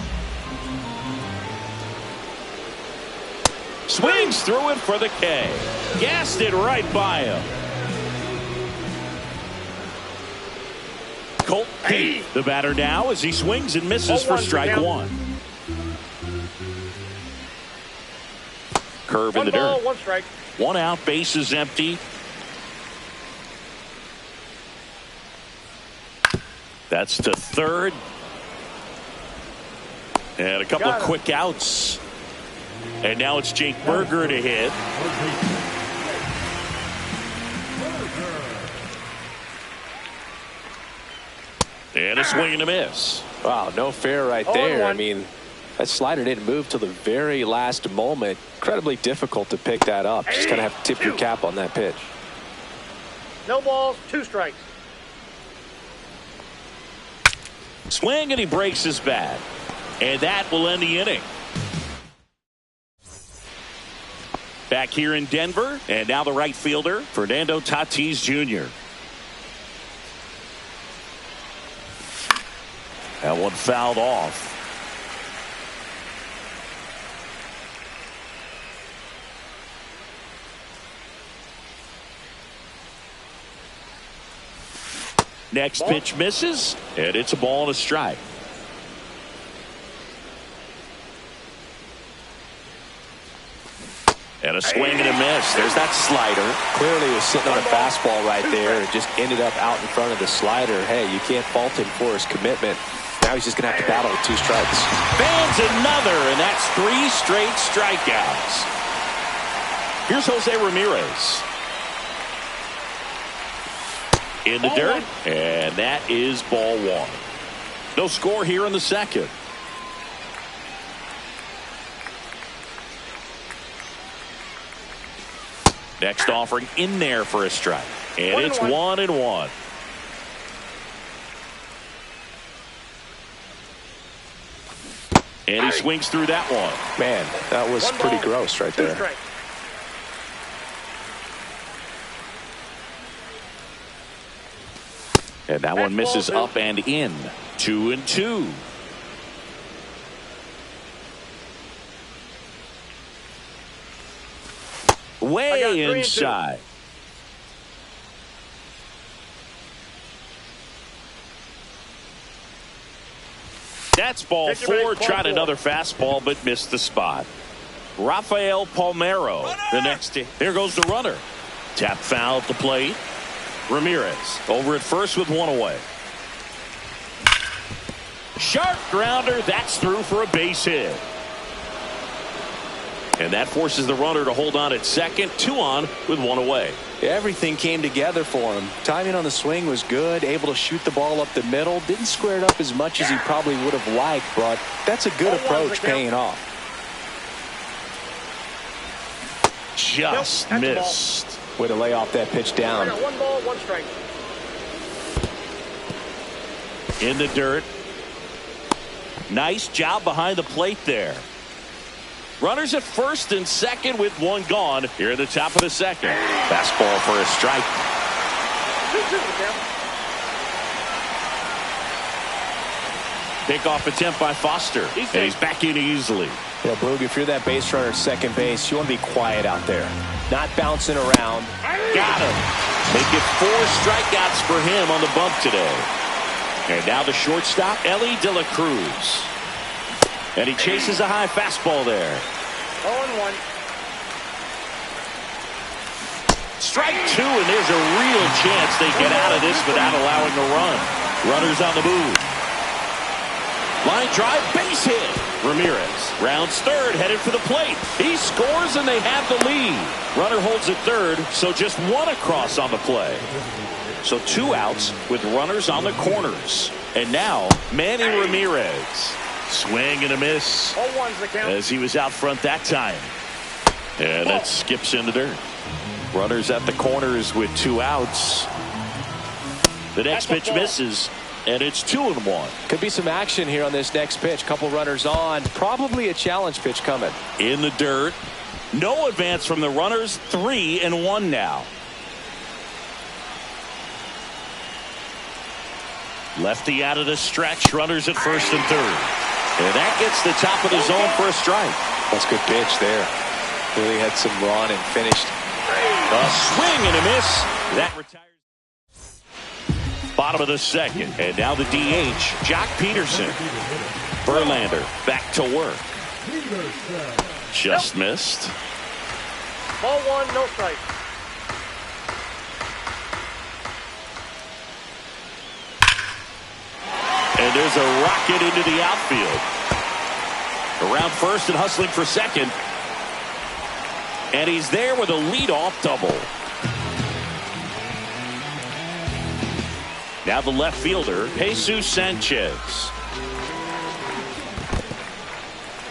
Swings through it for the K. Gassed it right by him. Colt Pete, the batter now, as he swings and misses for strike one. Curve in the dirt. 1 strike. 1 out, bases empty. That's to third. And a couple of quick outs. And now it's Jake Berger to hit. And a swing and a miss. Wow, no fair right there. I mean, that slider didn't move till the very last moment. Incredibly difficult to pick that up. Just kind of have to tip your cap on that pitch. No balls, 2 strikes. Swing, and he breaks his bat. And that will end the inning. Back here in Denver, and now the right fielder, Fernando Tatis Jr. That one fouled off. Next pitch misses, and it's a ball and a strike. And a swing and a miss. There's that slider. Clearly he was sitting on a fastball right there and just ended up out in front of the slider. Hey, you can't fault him for his commitment. Now he's just going to have to battle with 2 strikes. Fans another, and that's 3 straight strikeouts. Here's Jose Ramirez. In the dirt, and that is ball 1. No score here in the second. Next offering in there for a strike. And it's 1-1. And he swings through that one. Man, that was pretty gross right there. And that one misses up and in. 2-2. Way inside. That's ball 4. Tried another fastball, but missed the spot. Rafael Palmeiro, the next. There goes the runner. Tap foul at the plate. Ramirez over at first with 1 away. Sharp grounder. That's through for a base hit. And that forces the runner to hold on at second. 2 on with 1 away. Everything came together for him. Timing on the swing was good. Able to shoot the ball up the middle. Didn't square it up as much as he probably would have liked, but that's a good approach paying off. Just missed. Way to lay off that pitch down. 1 ball, 1 strike. In the dirt. Nice job behind the plate there. Runners at first and second with 1 gone here at the top of the second. Fastball for a strike. 2-2 the count. Pickoff attempt by Foster. And he's back in easily. Yeah, Boog, if you're that base runner at second base, you want to be quiet out there. Not bouncing around. Got him. Make it 4 strikeouts for him on the bump today. And now the shortstop, Ellie De La Cruz. And he chases a high fastball there. 0-1. Strike 2, and there's a real chance they get out of this without allowing a run. Runners on the move. Line drive, base hit. Ramirez rounds third, headed for the plate. He scores, and they have the lead. Runner holds at third, so just 1 across on the play. So 2 outs with runners on the corners. And now, Manny Ramirez. Swing and a miss 0-1's the count. as he was out front that time. And that skips in the dirt. Runners at the corners with 2 outs. The next pitch misses, and it's 2-1. Could be some action here on this next pitch. Couple runners on. Probably a challenge pitch coming. In the dirt. No advance from the runners. 3-1 now. Lefty out of the stretch. Runners at first and third. And that gets the top of the zone for a strike. That's a good pitch there. Really had some run and finished. A swing and a miss. That retires. Bottom of the second. And now the DH, Jock Peterson. Verlander back to work. Just missed. Ball 1, no strike. And there's a rocket into the outfield. Around first and hustling for second. And he's there with a leadoff double. Now the left fielder, Jesus Sanchez.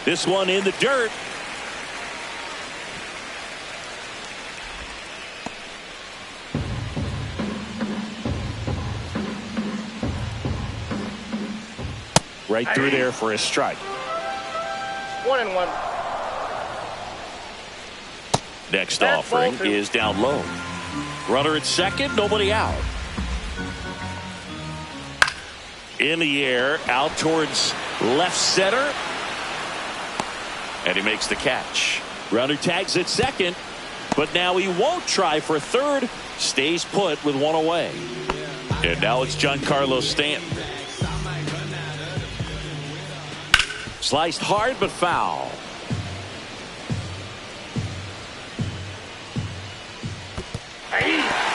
This one in the dirt. Right through there for a strike. 1-1. Next offering is down low. Runner at second, nobody out. In the air, out towards left center. And he makes the catch. Runner tags at second, but now he won't try for third. Stays put with 1 away. And now it's Giancarlo Stanton. Sliced hard but foul.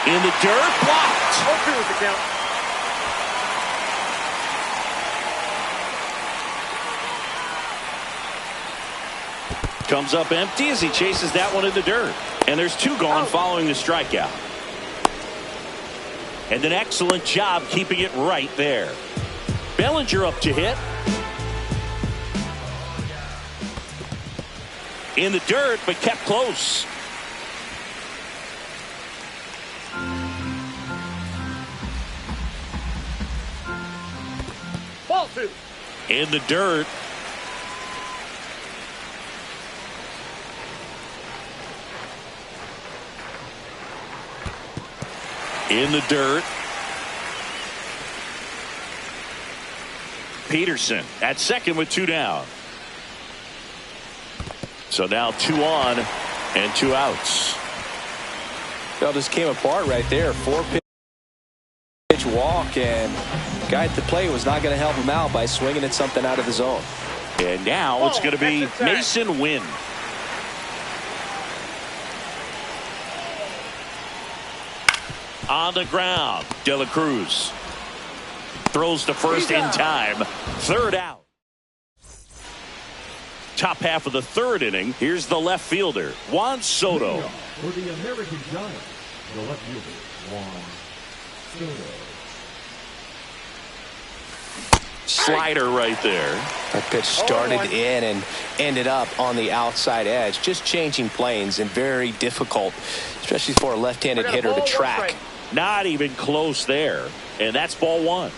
In the dirt, blocked. 0-2 is the count. Comes up empty as he chases that one in the dirt. And there's 2 gone following the strikeout. And an excellent job keeping it right there. Bellinger up to hit. In the dirt, but kept close. Ball 2. In the dirt. In the dirt. Peterson at second with 2 down. So now 2 on and 2 outs. Well, this came apart right there. 4-pitch walk, and guy at the plate was not going to help him out by swinging at something out of the zone. And now it's going to be Mason Wynn. On the ground, De La Cruz throws to first in time. 3rd out. top half of the third inning. Here's the left fielder, Juan Soto. For the American Giants, the left fielder, Juan Soto. Slider right there. That pitch started in and ended up on the outside edge. Just changing planes and very difficult, especially for a left-handed hitter to track. Not even close there. And that's ball one.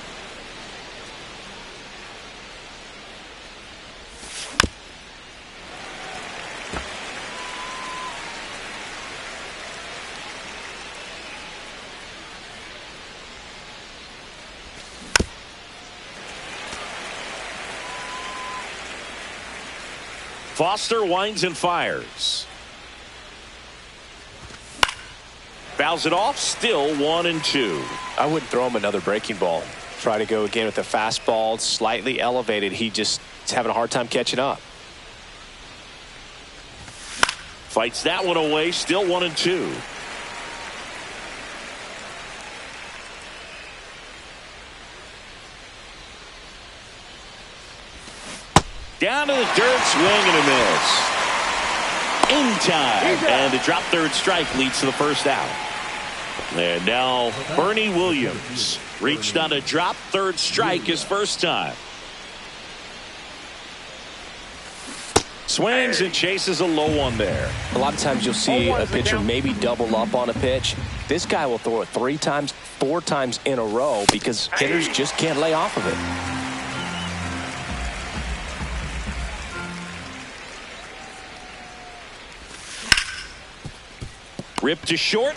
Foster winds and fires. Fouls it off, still 1-2. I wouldn't throw him another breaking ball. Try to go again with a fastball, slightly elevated. He just is having a hard time catching up. Fights that one away, still 1-2. Down to the dirt, swing and a miss. In time, and the drop third strike leads to the first out. And now Bernie Williams reached on a drop third strike his first time. Swings and chases a low one there. A lot of times you'll see a pitcher maybe double up on a pitch. This guy will throw it 3 times, 4 times in a row because hitters just can't lay off of it. Ripped to short.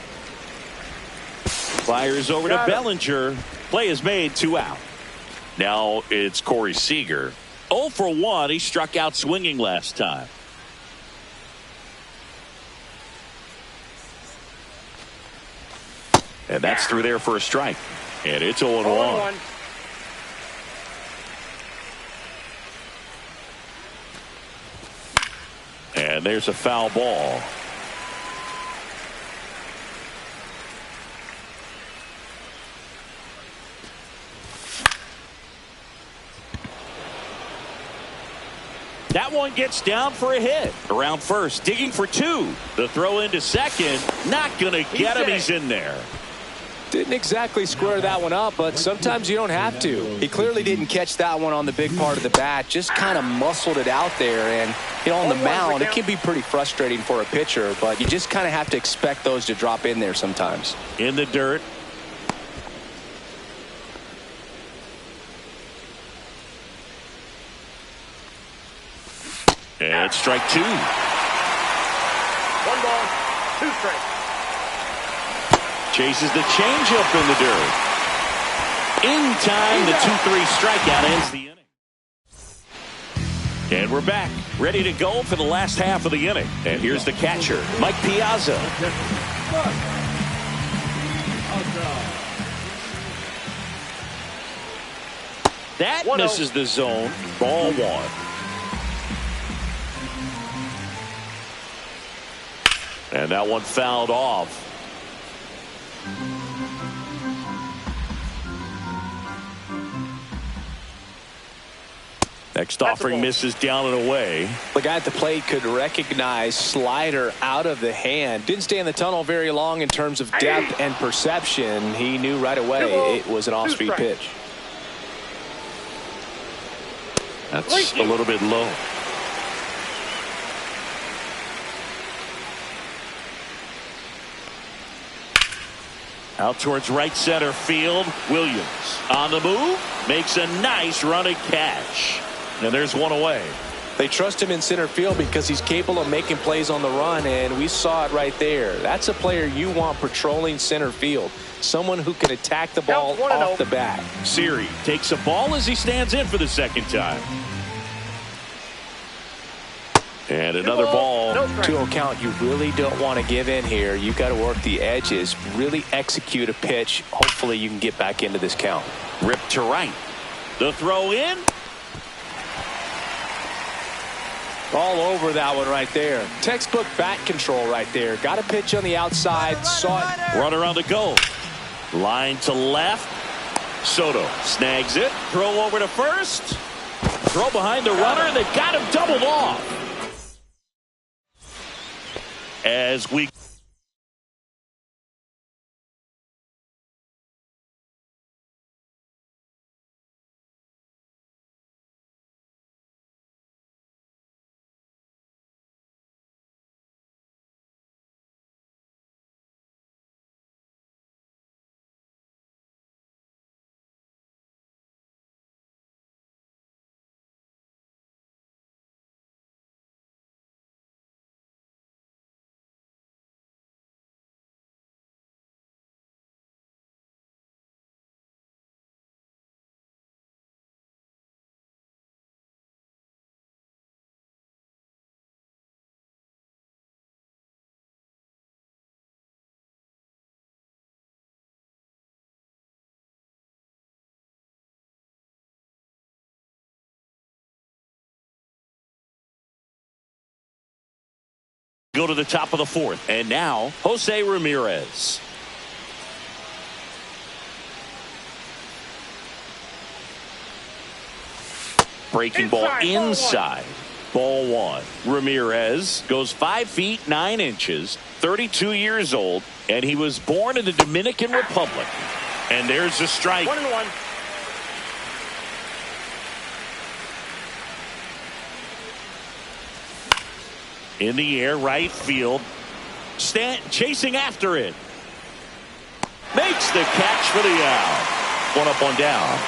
Fires over to Bellinger. Play is made, 2 out. Now it's Corey Seager. 0 for 1. He struck out swinging last time. And that's through there for a strike. And it's 0-1. And there's a foul ball. That one gets down for a hit. Around first, digging for 2. The throw into second, not going to get him. He's in there. Didn't exactly square that one up, but sometimes you don't have to. He clearly didn't catch that one on the big part of the bat, just kind of muscled it out there. And, you know, on the mound, it can be pretty frustrating for a pitcher, but you just kind of have to expect those to drop in there sometimes. In the dirt. And strike 2. 1 ball, 2 strikes. Chases the changeup in the dirt. In time, the 2-3 strikeout ends the inning. And we're back, ready to go for the last half of the inning. And here's the catcher, Mike Piazza. That misses the zone. Ball 1. And that one fouled off. Next offering misses down and away. The guy at the plate could recognize slider out of the hand. Didn't stay in the tunnel very long in terms of depth and perception. He knew right away it was an off-speed pitch. That's a little bit low. Out towards right center field. Williams on the move. Makes a nice running catch. And there's one away. They trust him in center field because he's capable of making plays on the run, and we saw it right there. That's a player you want patrolling center field. Someone who can attack the ball off the bat. Siri takes a ball as he stands in for the second time. And another ball. To a count you really don't want to give in here. You've got to work the edges, really execute a pitch. Hopefully you can get back into this count. Ripped to right. The throw in. All over that one right there. Textbook bat control right there. Got a pitch on the outside. Saw it. Runner on the go. Line to left. Soto snags it. Throw over to first. throw behind the runner, and they've got him doubled off. As we go to the top of the fourth. And now, Jose Ramirez. Breaking ball inside. Ball one. Ramirez goes 5 feet 9 inches, 32 years old, and he was born in the Dominican Republic. And there's a strike. 1-1. In the air, right field. Stanton chasing after it. Makes the catch for the out. 1 up, 1 down.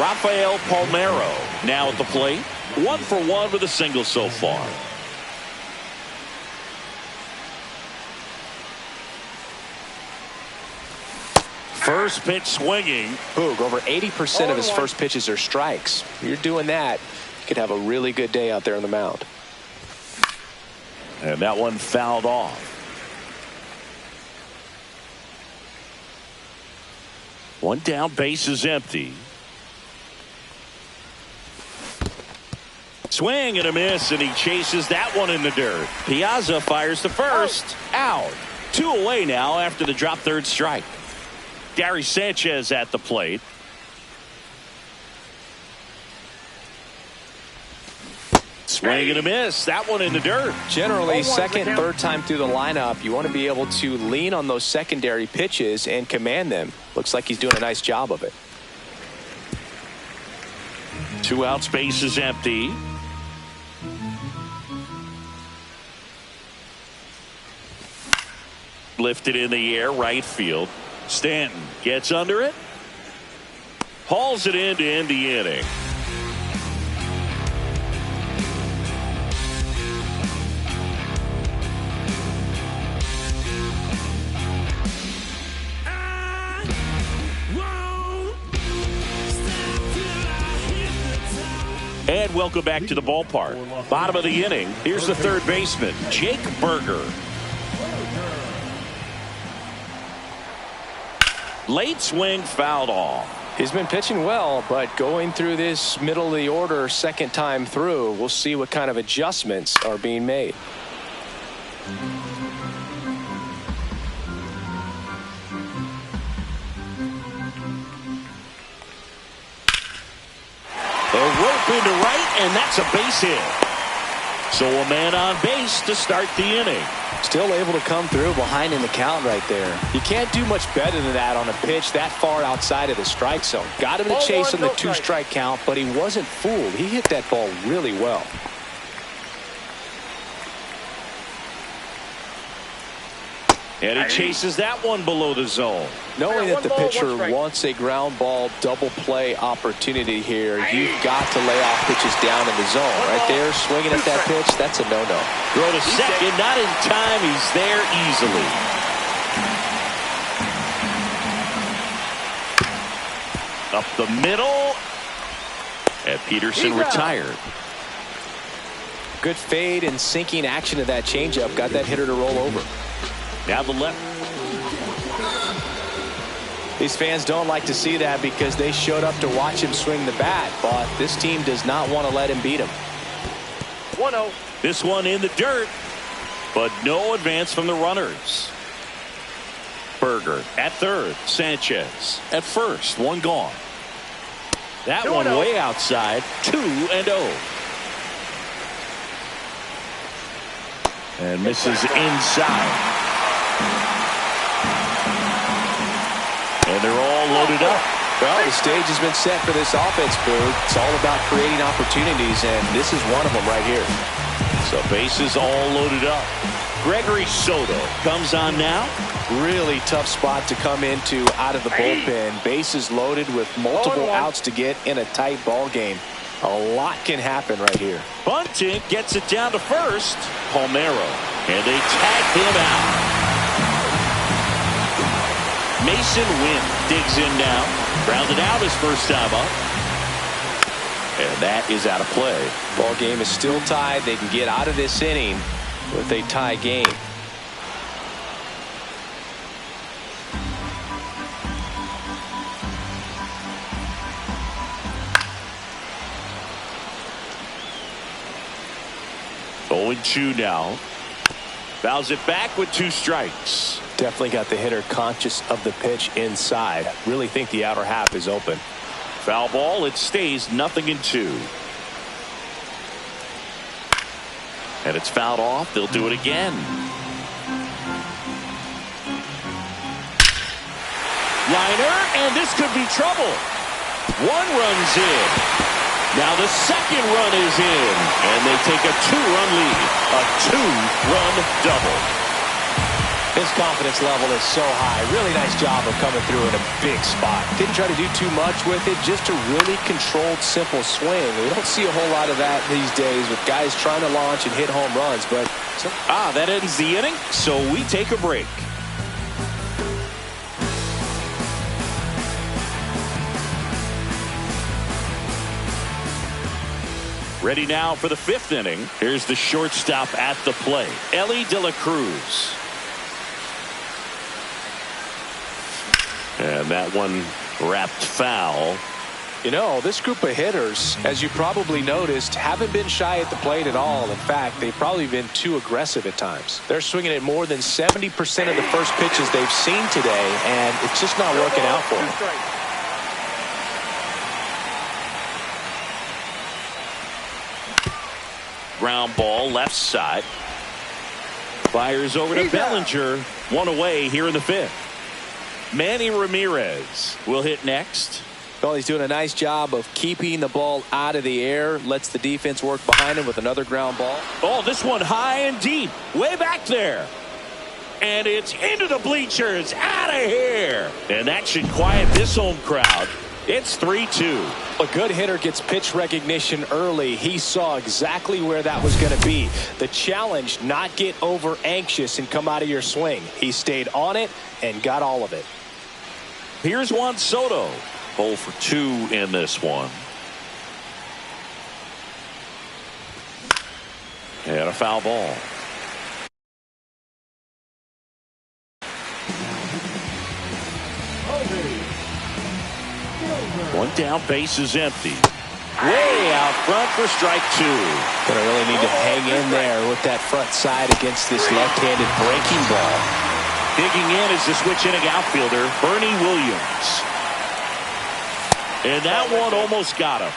Rafael Palmeiro now at the plate. 1 for 1 with a single so far. First pitch swinging. Boog, over 80% of his first pitches are strikes. If you're doing that, you could have a really good day out there on the mound. And that one fouled off. One down, base is empty. Swing and a miss, and he chases that one in the dirt. Piazza fires to first. Out. 2 away now after the drop third strike. Gary Sanchez at the plate. Swing and a miss. That one in the dirt. Generally, second, third time through the lineup, you want to be able to lean on those secondary pitches and command them. Looks like he's doing a nice job of it. 2 outs, base is empty. Lifted in the air, right field. Stanton gets under it. Hauls it in to end the inning. And welcome back to the ballpark. Bottom of the inning. Here's the third baseman, Jake Berger. Late swing fouled off. He's been pitching well, but going through this middle of the order second time through, we'll see what kind of adjustments are being made. A rope into right, and that's a base hit. So a man on base to start the inning. Still able to come through behind in the count right there. You can't do much better than that on a pitch that far outside of the strike zone. Got him to chase on the 2-strike count, but he wasn't fooled. He hit that ball really well. And he chases that one below the zone. Knowing that the pitcher wants a ground ball double play opportunity here, you've got to lay off pitches down in the zone. Right there, swinging at that pitch, that's a no-no. Throw to second, not in time. He's there easily. Up the middle. And Peterson retired. Good fade and sinking action of that changeup. Got that hitter to roll over. Now the left. These fans don't like to see that because they showed up to watch him swing the bat, but this team does not want to let him beat him. 1-0. This one in the dirt, but no advance from the runners. Berger at third. Sanchez at first. One gone. That one way outside. 2-0. And misses inside. And they're all loaded up. Well, the stage has been set for this offense, Boog. It's all about creating opportunities, and this is one of them right here. So bases all loaded up. Gregory Soto comes on now. Really tough spot to come into out of the bullpen. Bases loaded with multiple outs to get in a tight ball game. A lot can happen right here. Bunting gets it down to first. Palmeiro. And they tag him out. Mason Wynn digs in now. Grounded out his first time up. And that is out of play. Ball game is still tied. They can get out of this inning with a tie game. Oh, 2 now. Fouls it back with 2 strikes. Definitely got the hitter conscious of the pitch inside. Really think the outer half is open. Foul ball. It stays 0-2. And it's fouled off. They'll do it again. Liner, and this could be trouble. 1 run's in. Now the second run is in, and they take a 2-run lead. A 2-run double. His confidence level is so high. Really nice job of coming through in a big spot. Didn't try to do too much with it, just a really controlled, simple swing. We don't see a whole lot of that these days with guys trying to launch and hit home runs. But that ends the inning, so we take a break. Ready now for the 5th inning. Here's the shortstop at the plate, Ellie De La Cruz. And that one wrapped foul. You know, this group of hitters, as you probably noticed, haven't been shy at the plate at all. In fact, they've probably been too aggressive at times. They're swinging at more than 70% of the first pitches they've seen today, and it's just not working out for them. Ground ball left side. Fires over to Bellinger. 1 away here in the 5th. Manny Ramirez will hit next. Well, he's doing a nice job of keeping the ball out of the air. Lets the defense work behind him with another ground ball. Oh, this one high and deep. Way back there. And it's into the bleachers. Out of here. And that should quiet this home crowd. It's 3-2. A good hitter gets pitch recognition early. He saw exactly where that was going to be. The challenge, not get over anxious and come out of your swing. He stayed on it and got all of it. Here's Juan Soto. 0 for 2 in this one. And a foul ball. One down, base is empty. Way out front for strike 2. Gonna really need to hang in there with that front side against this left-handed breaking ball. Digging in is the switch inning outfielder, Bernie Williams. And that one almost got him.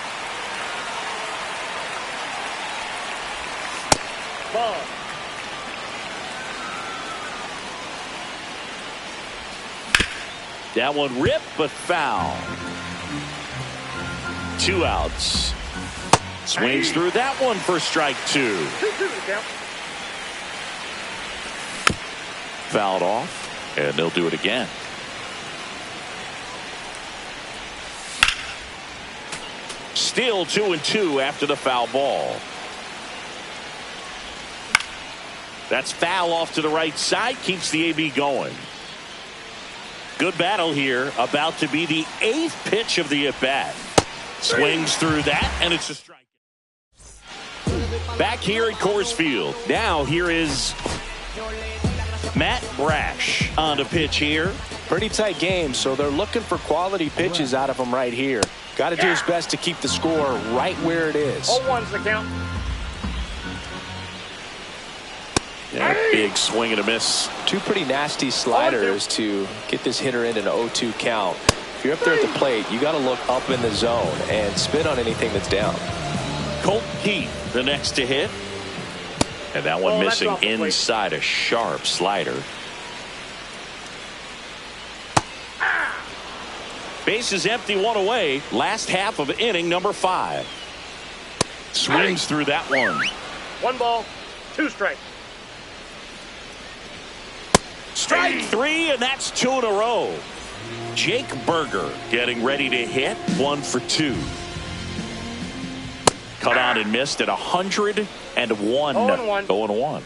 That one ripped, but foul. 2 outs. Swings through that one for strike 2. Fouled off, and they'll do it again. Still 2-2 after the foul ball. That's foul off to the right side, keeps the AB going. Good battle here, about to be the 8th pitch of the at-bat. Swings through that, and it's a strike. Back here at Coors Field. Now here is Matt Brash on the pitch here. Pretty tight game, so they're looking for quality pitches out of him right here. Got to do his best to keep the score right where it is. 0-1's the count. Yeah, big swing and a miss. 2 pretty nasty sliders to get this hitter in an 0-2 count. If you're up there at the plate, you got to look up in the zone and spin on anything that's down. Colt Keith, the next to hit. And that one missing inside a sharp slider. Base is empty, one away. Last half of inning number 5. Swings through that one. 1 ball, 2 strikes. Strike 3, and that's 2 in a row. Jake Berger getting ready to hit. 1 for 2. Cut on and missed at 101. 0-1.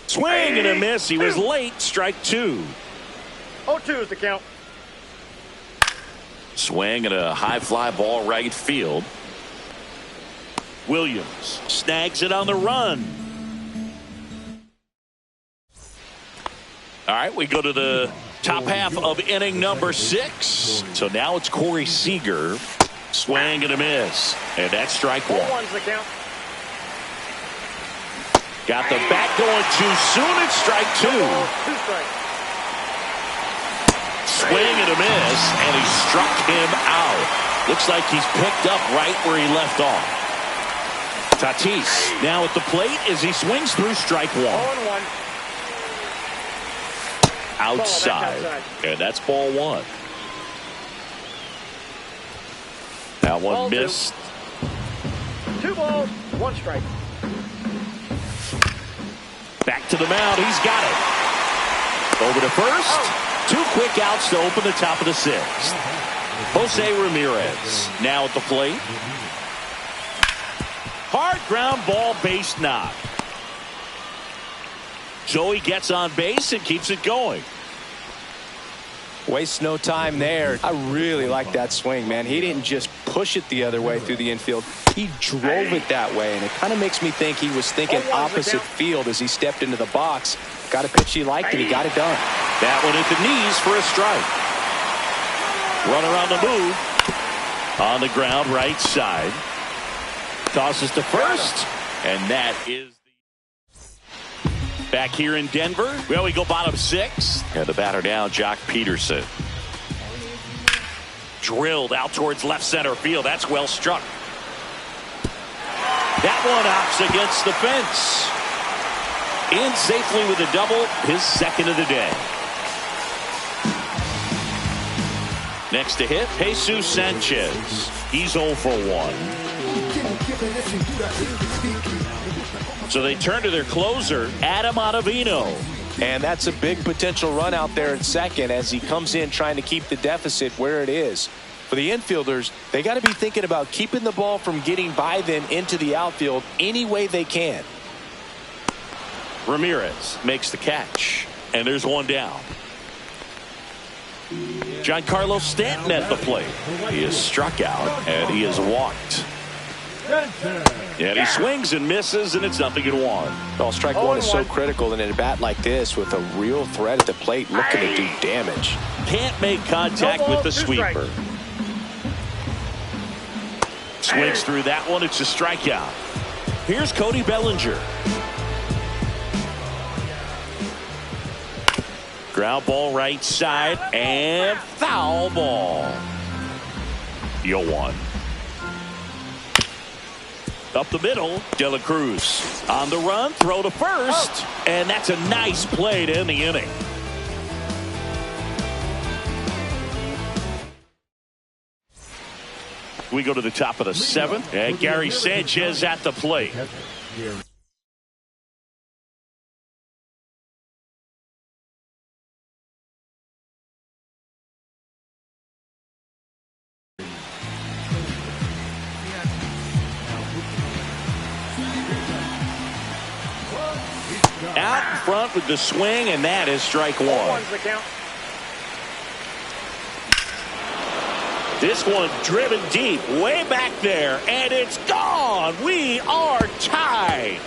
Swing and a miss. He was late. Strike 2. 0-2 is the count. Swing and a high fly ball right field. Williams snags it on the run. All right, we go to the top half of inning number 6. So now it's Corey Seager. Swing and a miss. And that's strike 1. 1's the count. Got the bat going too soon. It's strike 2. 2 strikes. Swing and a miss, and he struck him out. Looks like he's picked up right where he left off. Tatis now at the plate as he swings through strike 1. 0-1. Outside. And that's ball 1. That one Ball missed. 2 balls, 1 strike. Back to the mound. He's got it. Over to first. 2 quick outs to open the top of the 6th. Jose Ramirez now at the plate. Hard ground ball, base knock. Joey gets on base and keeps it going. Wastes no time there. I really like that swing, man. He didn't just push it the other way through the infield. He drove it that way, and it kind of makes me think he was thinking opposite field as he stepped into the box. Got a pitch he liked, and he got it done. That one at the knees for a strike. Runner on the move. On the ground, right side. Tosses to first, and that is back here in Denver. Well, we go bottom 6. And the batter now, Jock Peterson. Drilled out towards left center field. That's well struck. That one hops against the fence. In safely with a double, his 2nd of the day. Next to hit, Jesus Sanchez. He's 0 for 1. So they turn to their closer, Adam Ottavino. And that's a big potential run out there at second as he comes in trying to keep the deficit where it is. For the infielders, they got to be thinking about keeping the ball from getting by them into the outfield any way they can. Ramirez makes the catch, and there's 1 down. Giancarlo Stanton at the plate. He is struck out, and he is walked. And he swings and misses, and it's 0-1. Well, strike 1 is so critical in a bat like this with a real threat at the plate looking to do damage. Can't make contact with the sweeper. Swings through that one. It's a strikeout. Here's Cody Bellinger. Ground ball right side and foul ball. 0-1. Up the middle, De La Cruz on the run, throw to first, and that's a nice play to end the inning. We go to the top of the 7th, and Gary Sanchez at the plate. Out in front with the swing, and that is strike 1. This one driven deep, way back there, and it's gone. We are tied.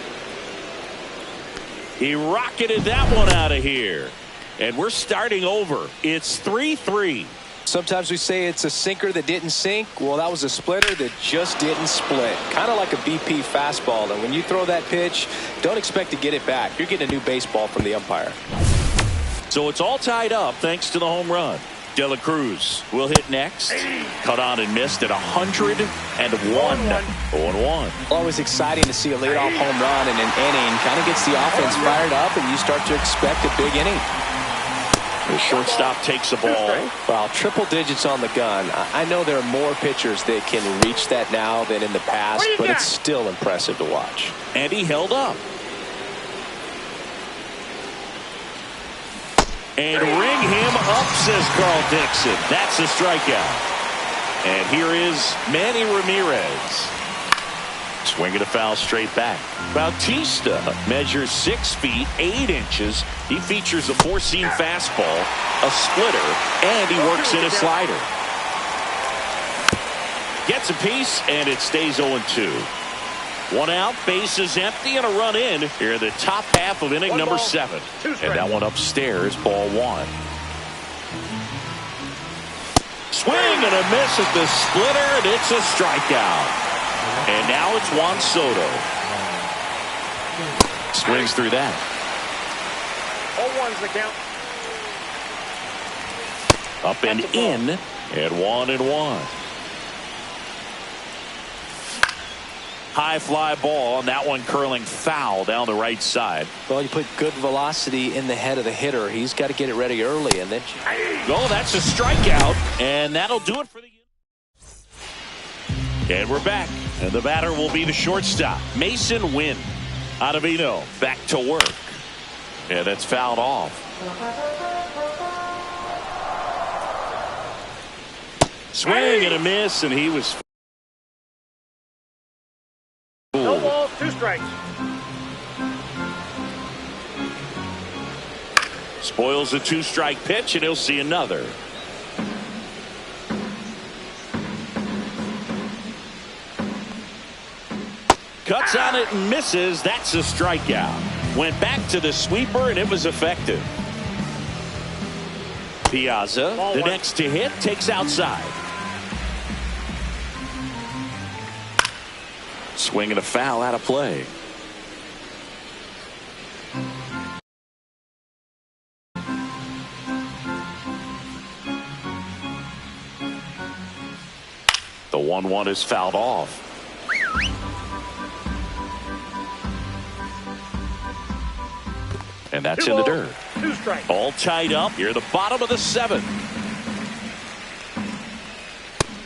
He rocketed that one out of here, and we're starting over. It's 3-3. Sometimes we say it's a sinker that didn't sink. Well, that was a splitter that just didn't split. Kind of like a BP fastball. And when you throw that pitch, don't expect to get it back. You're getting a new baseball from the umpire. So it's all tied up thanks to the home run. De La Cruz will hit next. Cut on and missed at 101. 0-1. Always exciting to see a leadoff home run in an inning. Kind of gets the offense fired up, and you start to expect a big inning. The shortstop takes the ball. Well, triple digits on the gun. I know there are more pitchers that can reach that now than in the past, but it's still impressive to watch. And he held up. And ring him up, says Carl Dixon. That's a strikeout. And here is Manny Ramirez. Swinging a foul straight back. Bautista measures 6 feet 8 inches. He features a 4-seam fastball, a splitter, and he works in a slider. Gets a piece, and it stays 0-2. 1 out, bases empty, and a run in here in the top half of inning number 7. And that one upstairs, ball 1. Swing and a miss at the splitter, and it's a strikeout. And now it's Juan Soto. Swings through that. 0-1's the count. Up and in, and 1-1. High fly ball, and that one curling foul down the right side. Well, you put good velocity in the head of the hitter. He's got to get it ready early, and then... Oh, that's a strikeout, and that'll do it for the... And we're back, and the batter will be the shortstop, Mason Wynn. Ottavino back to work, and that's fouled off. Swing and a miss, and he was... No balls, 2 strikes. Spoils a 2-strike pitch, and he'll see another. Cuts on it and misses. That's a strikeout. Went back to the sweeper, and it was effective. Piazza, the next to hit, takes outside. Swing and a foul out of play. The 1-1 is fouled off. And that's in the dirt. 2 strikes. All tied up here at the bottom of the 7th.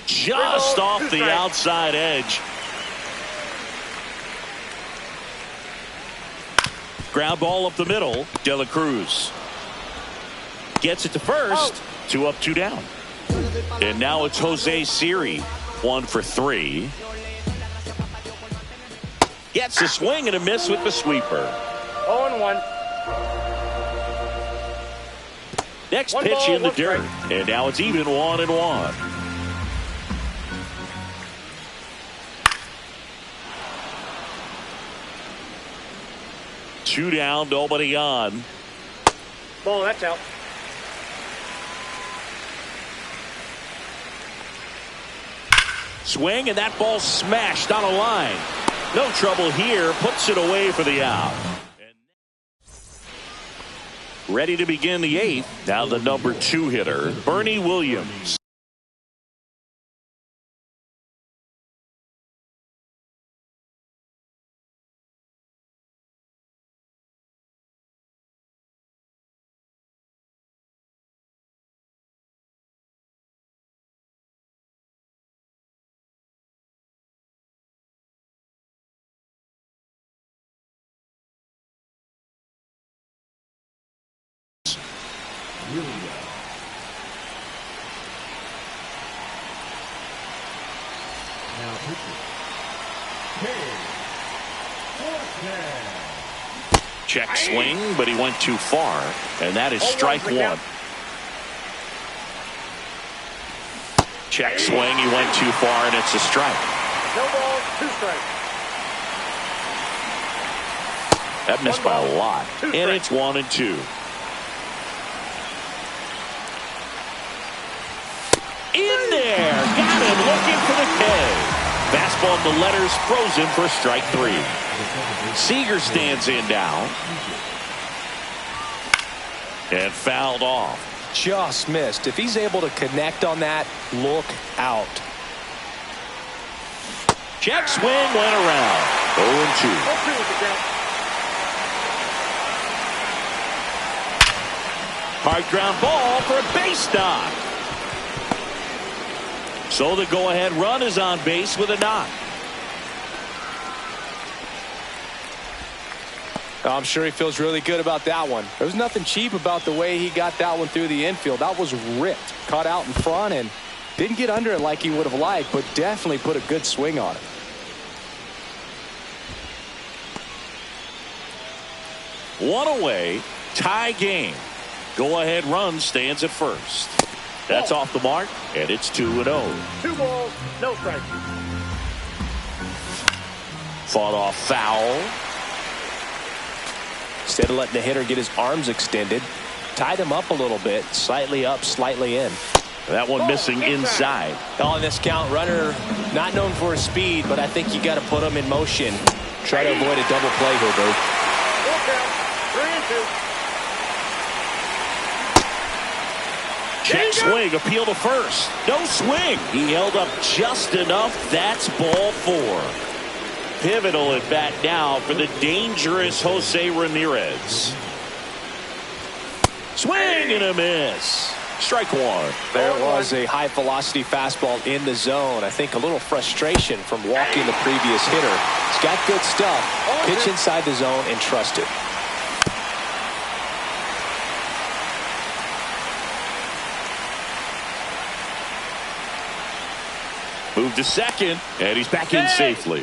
Just off the outside edge. Ground ball up the middle. De La Cruz gets it to first. 2 up, 2 down. And now it's Jose Siri. 1 for 3. Gets a swing and a miss with the sweeper. 0-1. Next pitch in the dirt. And now it's even 1-1. Two down, nobody on. Ball, that's out. Swing, and that ball smashed on a line. No trouble here. Puts it away for the out. Ready to begin the 8th. Now the number 2 hitter, Bernie Williams. Now pitching. Check swing, but he went too far, and that is strike 1. Check swing, he went too far, and it's a strike. No balls, 2 strikes. That missed by a lot, and it's 1-2. In there, got him looking for the K. Fastball at the letters, frozen for strike 3. Seager stands in now. And fouled off. just missed. If he's able to connect on that, look out. Check swing went around. 0-2. Hard ground ball for a base knock. So the go-ahead run is on base with a knock. I'm sure he feels really good about that one. There was nothing cheap about the way he got that one through the infield. That was ripped. Caught out in front and didn't get under it like he would have liked, but definitely put a good swing on it. One away, tie game. Go-ahead run stands at first. That's off the mark, and it's 2-0. 2 balls, no strikes. Fought off foul. Instead of letting the hitter get his arms extended, tied him up a little bit, slightly up, slightly in. That one missing inside. On this count, runner not known for his speed, but I think you got to put him in motion. Try to avoid a double play here, Bert. Full count, 3-2. Check swing, appeal to first. No swing. He held up just enough. That's ball 4. Pivotal at bat now for the dangerous Jose Ramirez. Swing and a miss. Strike 1. There was a high velocity fastball in the zone. I think a little frustration from walking the previous hitter. He's got good stuff. Pitch inside the zone and trust it. Move to second, and he's back in safely.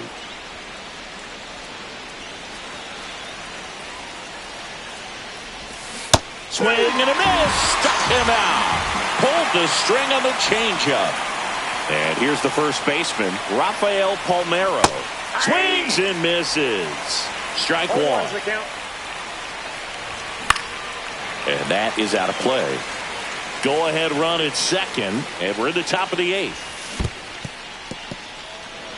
Swing and a miss. Struck him out. Pulled the string on the changeup. And here's the first baseman, Rafael Palmeiro. Swings and misses. Strike 1. And that is out of play. Go ahead run at second, and we're in the top of the 8th.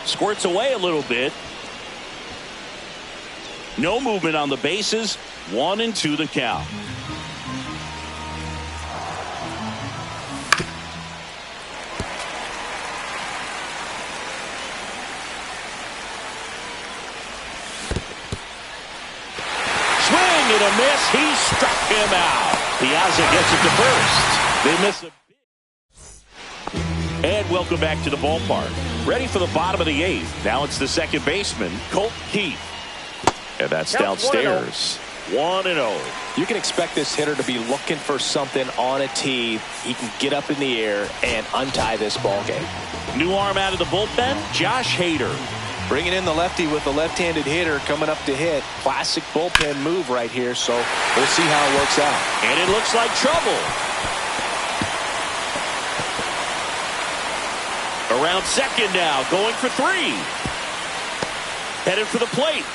Squirts away a little bit. No movement on the bases. 1-2 the count. Swing and a miss. He struck him out. Piazza gets it to first. They miss it. And welcome back to the ballpark. Ready for the bottom of the 8th. Now it's the second baseman, Colt Keith. And that's downstairs. 1-0. You can expect this hitter to be looking for something on a tee. He can get up in the air and untie this ball game. New arm out of the bullpen, Josh Hader. Bringing in the lefty with the left-handed hitter coming up to hit. Classic bullpen move right here, so we'll see how it works out. And it looks like trouble. Around second now, going for 3. Headed for the plate.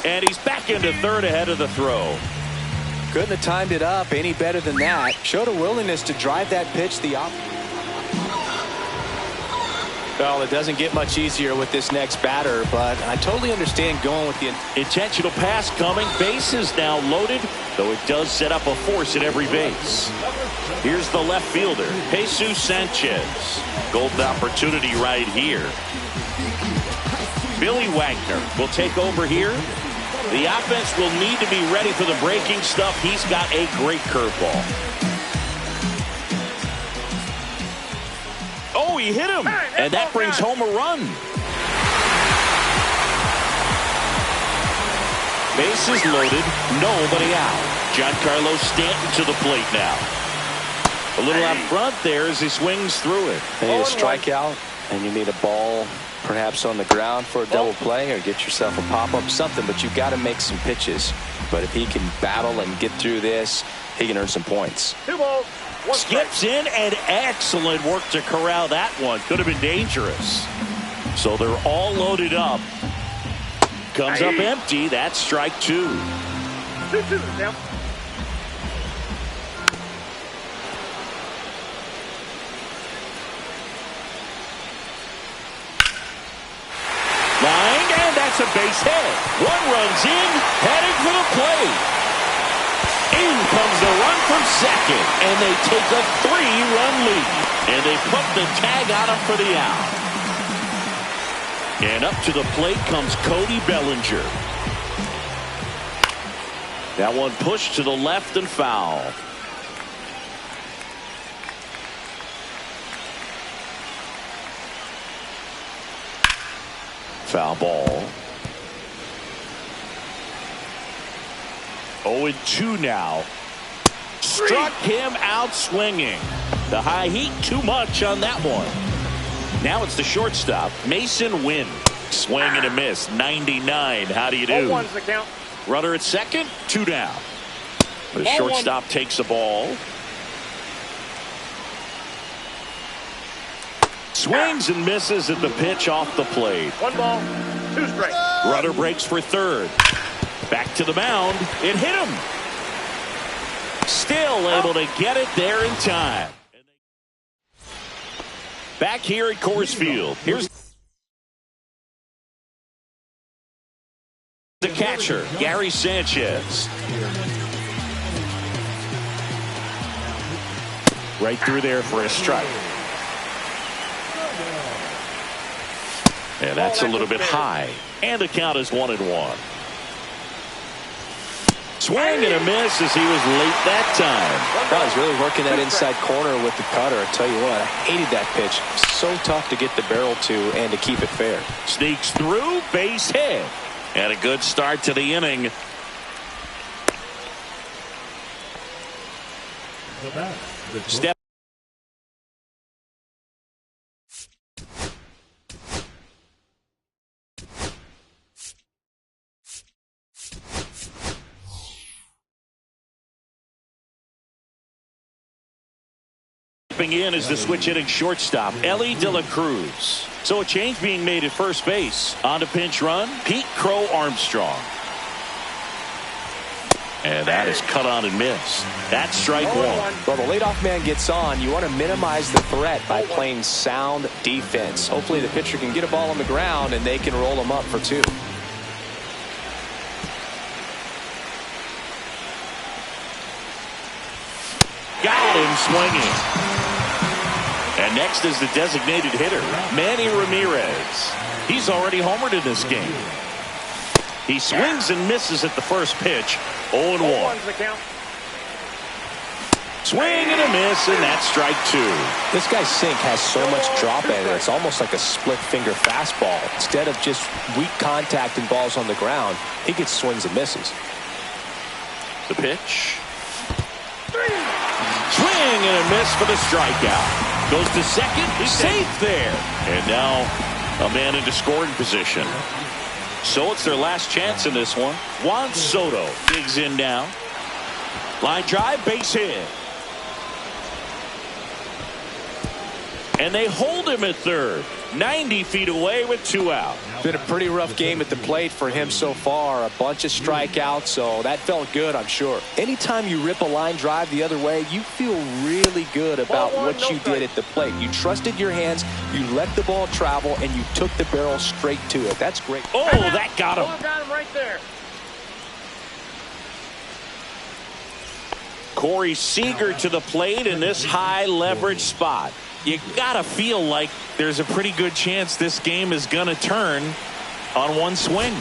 And he's back into third ahead of the throw. Couldn't have timed it up any better than that. Showed a willingness to drive that pitch the opposite. Well, it doesn't get much easier with this next batter, but I totally understand going with the intentional pass coming. Bases now loaded, though it does set up a force at every base. Here's the left fielder, Jesus Sanchez. Golden opportunity right here. Billy Wagner will take over here. The offense will need to be ready for the breaking stuff. He's got a great curveball. Oh, he hit him, and that brings home a run. Bases loaded, nobody out. Giancarlo Stanton to the plate now. A little out front there as he swings through it. You need a strikeout, and you need a ball perhaps on the ground for a double play, or get yourself a pop-up, something, but you've got to make some pitches. But if he can battle and get through this, he can earn some points. 2 balls. Skips in, and excellent work to corral that one. Could have been dangerous. So they're all loaded up. Comes up empty. That's strike 2. 2-2 now. Line, and that's a base hit. One runs in, heading for the plate. In comes the run from second, and they take a 3-run lead. And they put the tag on him for the out. And up to the plate comes Cody Bellinger. That one pushed to the left and foul. Foul ball. 0-2 now. Struck him out swinging. The high heat too much on that one. Now it's the shortstop, Mason Wynn. Swing and a miss. 99. How do you do? 1-1's the count. Runner at second, 2 down. The shortstop takes the ball. Swings and misses at the pitch off the plate. 1 ball, 2 strikes. Runner breaks for third. Back to the mound. It hit him. Still able to get it there in time. Back here at Coors Field. Here's the catcher, Gary Sanchez. Right through there for a strike. And that's a little bit high. And the count is 1-1. Swing and a miss as he was late that time. Well, he's really working that inside corner with the cutter. I tell you what, I hated that pitch. So tough to get the barrel to and to keep it fair. Sneaks through, base hit. And a good start to the inning. Step. In is the switch hitting shortstop, Ellie De La Cruz. So a change being made at first base. On to pinch run, Pete Crow Armstrong. And that is cut on and missed. That's strike 1. Well, the leadoff man gets on. You want to minimize the threat by playing sound defense. Hopefully the pitcher can get a ball on the ground and they can roll him up for 2. Got him swinging. And next is the designated hitter, Manny Ramirez. He's already homered in this game. He swings and misses at the first pitch. 0-1. 1-1's the count. Swing and a miss, and that's strike 2. This guy's sink has so much drop in it. It's almost like a split finger fastball. Instead of just weak contact and balls on the ground, he gets swings and misses. The pitch. Swing and a miss for the strikeout. Goes to second. He's safe there. And now a man into scoring position. So it's their last chance in this one. Juan Soto digs in now. Line drive, base hit. And they hold him at third. 90 feet away with 2 out. Been a pretty rough game at the plate for him so far. A bunch of strikeouts, so that felt good, I'm sure. Anytime you rip a line drive the other way, you feel really good about what you did at the plate. You trusted your hands, you let the ball travel, and you took the barrel straight to it. That's great. Oh, that got him. Oh, got him right there. Corey Seager to the plate in this high leverage spot. You gotta feel like there's a pretty good chance this game is gonna turn on one swing.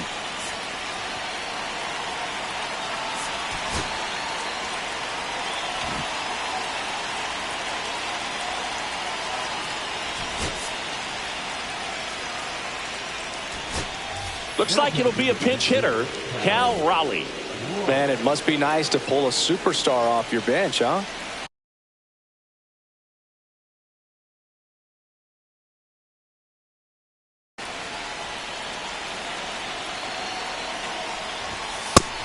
Looks like it'll be a pinch hitter, Cal Raleigh. Man, it must be nice to pull a superstar off your bench, huh?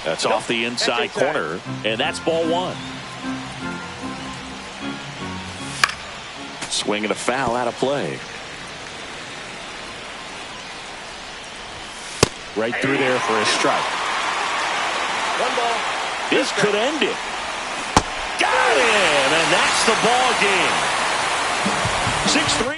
That's off the inside corner, and that's ball 1. Swing and a foul out of play. Right through there for a strike. 1 ball. This could end it. Got him, and that's the ball game. 6-3.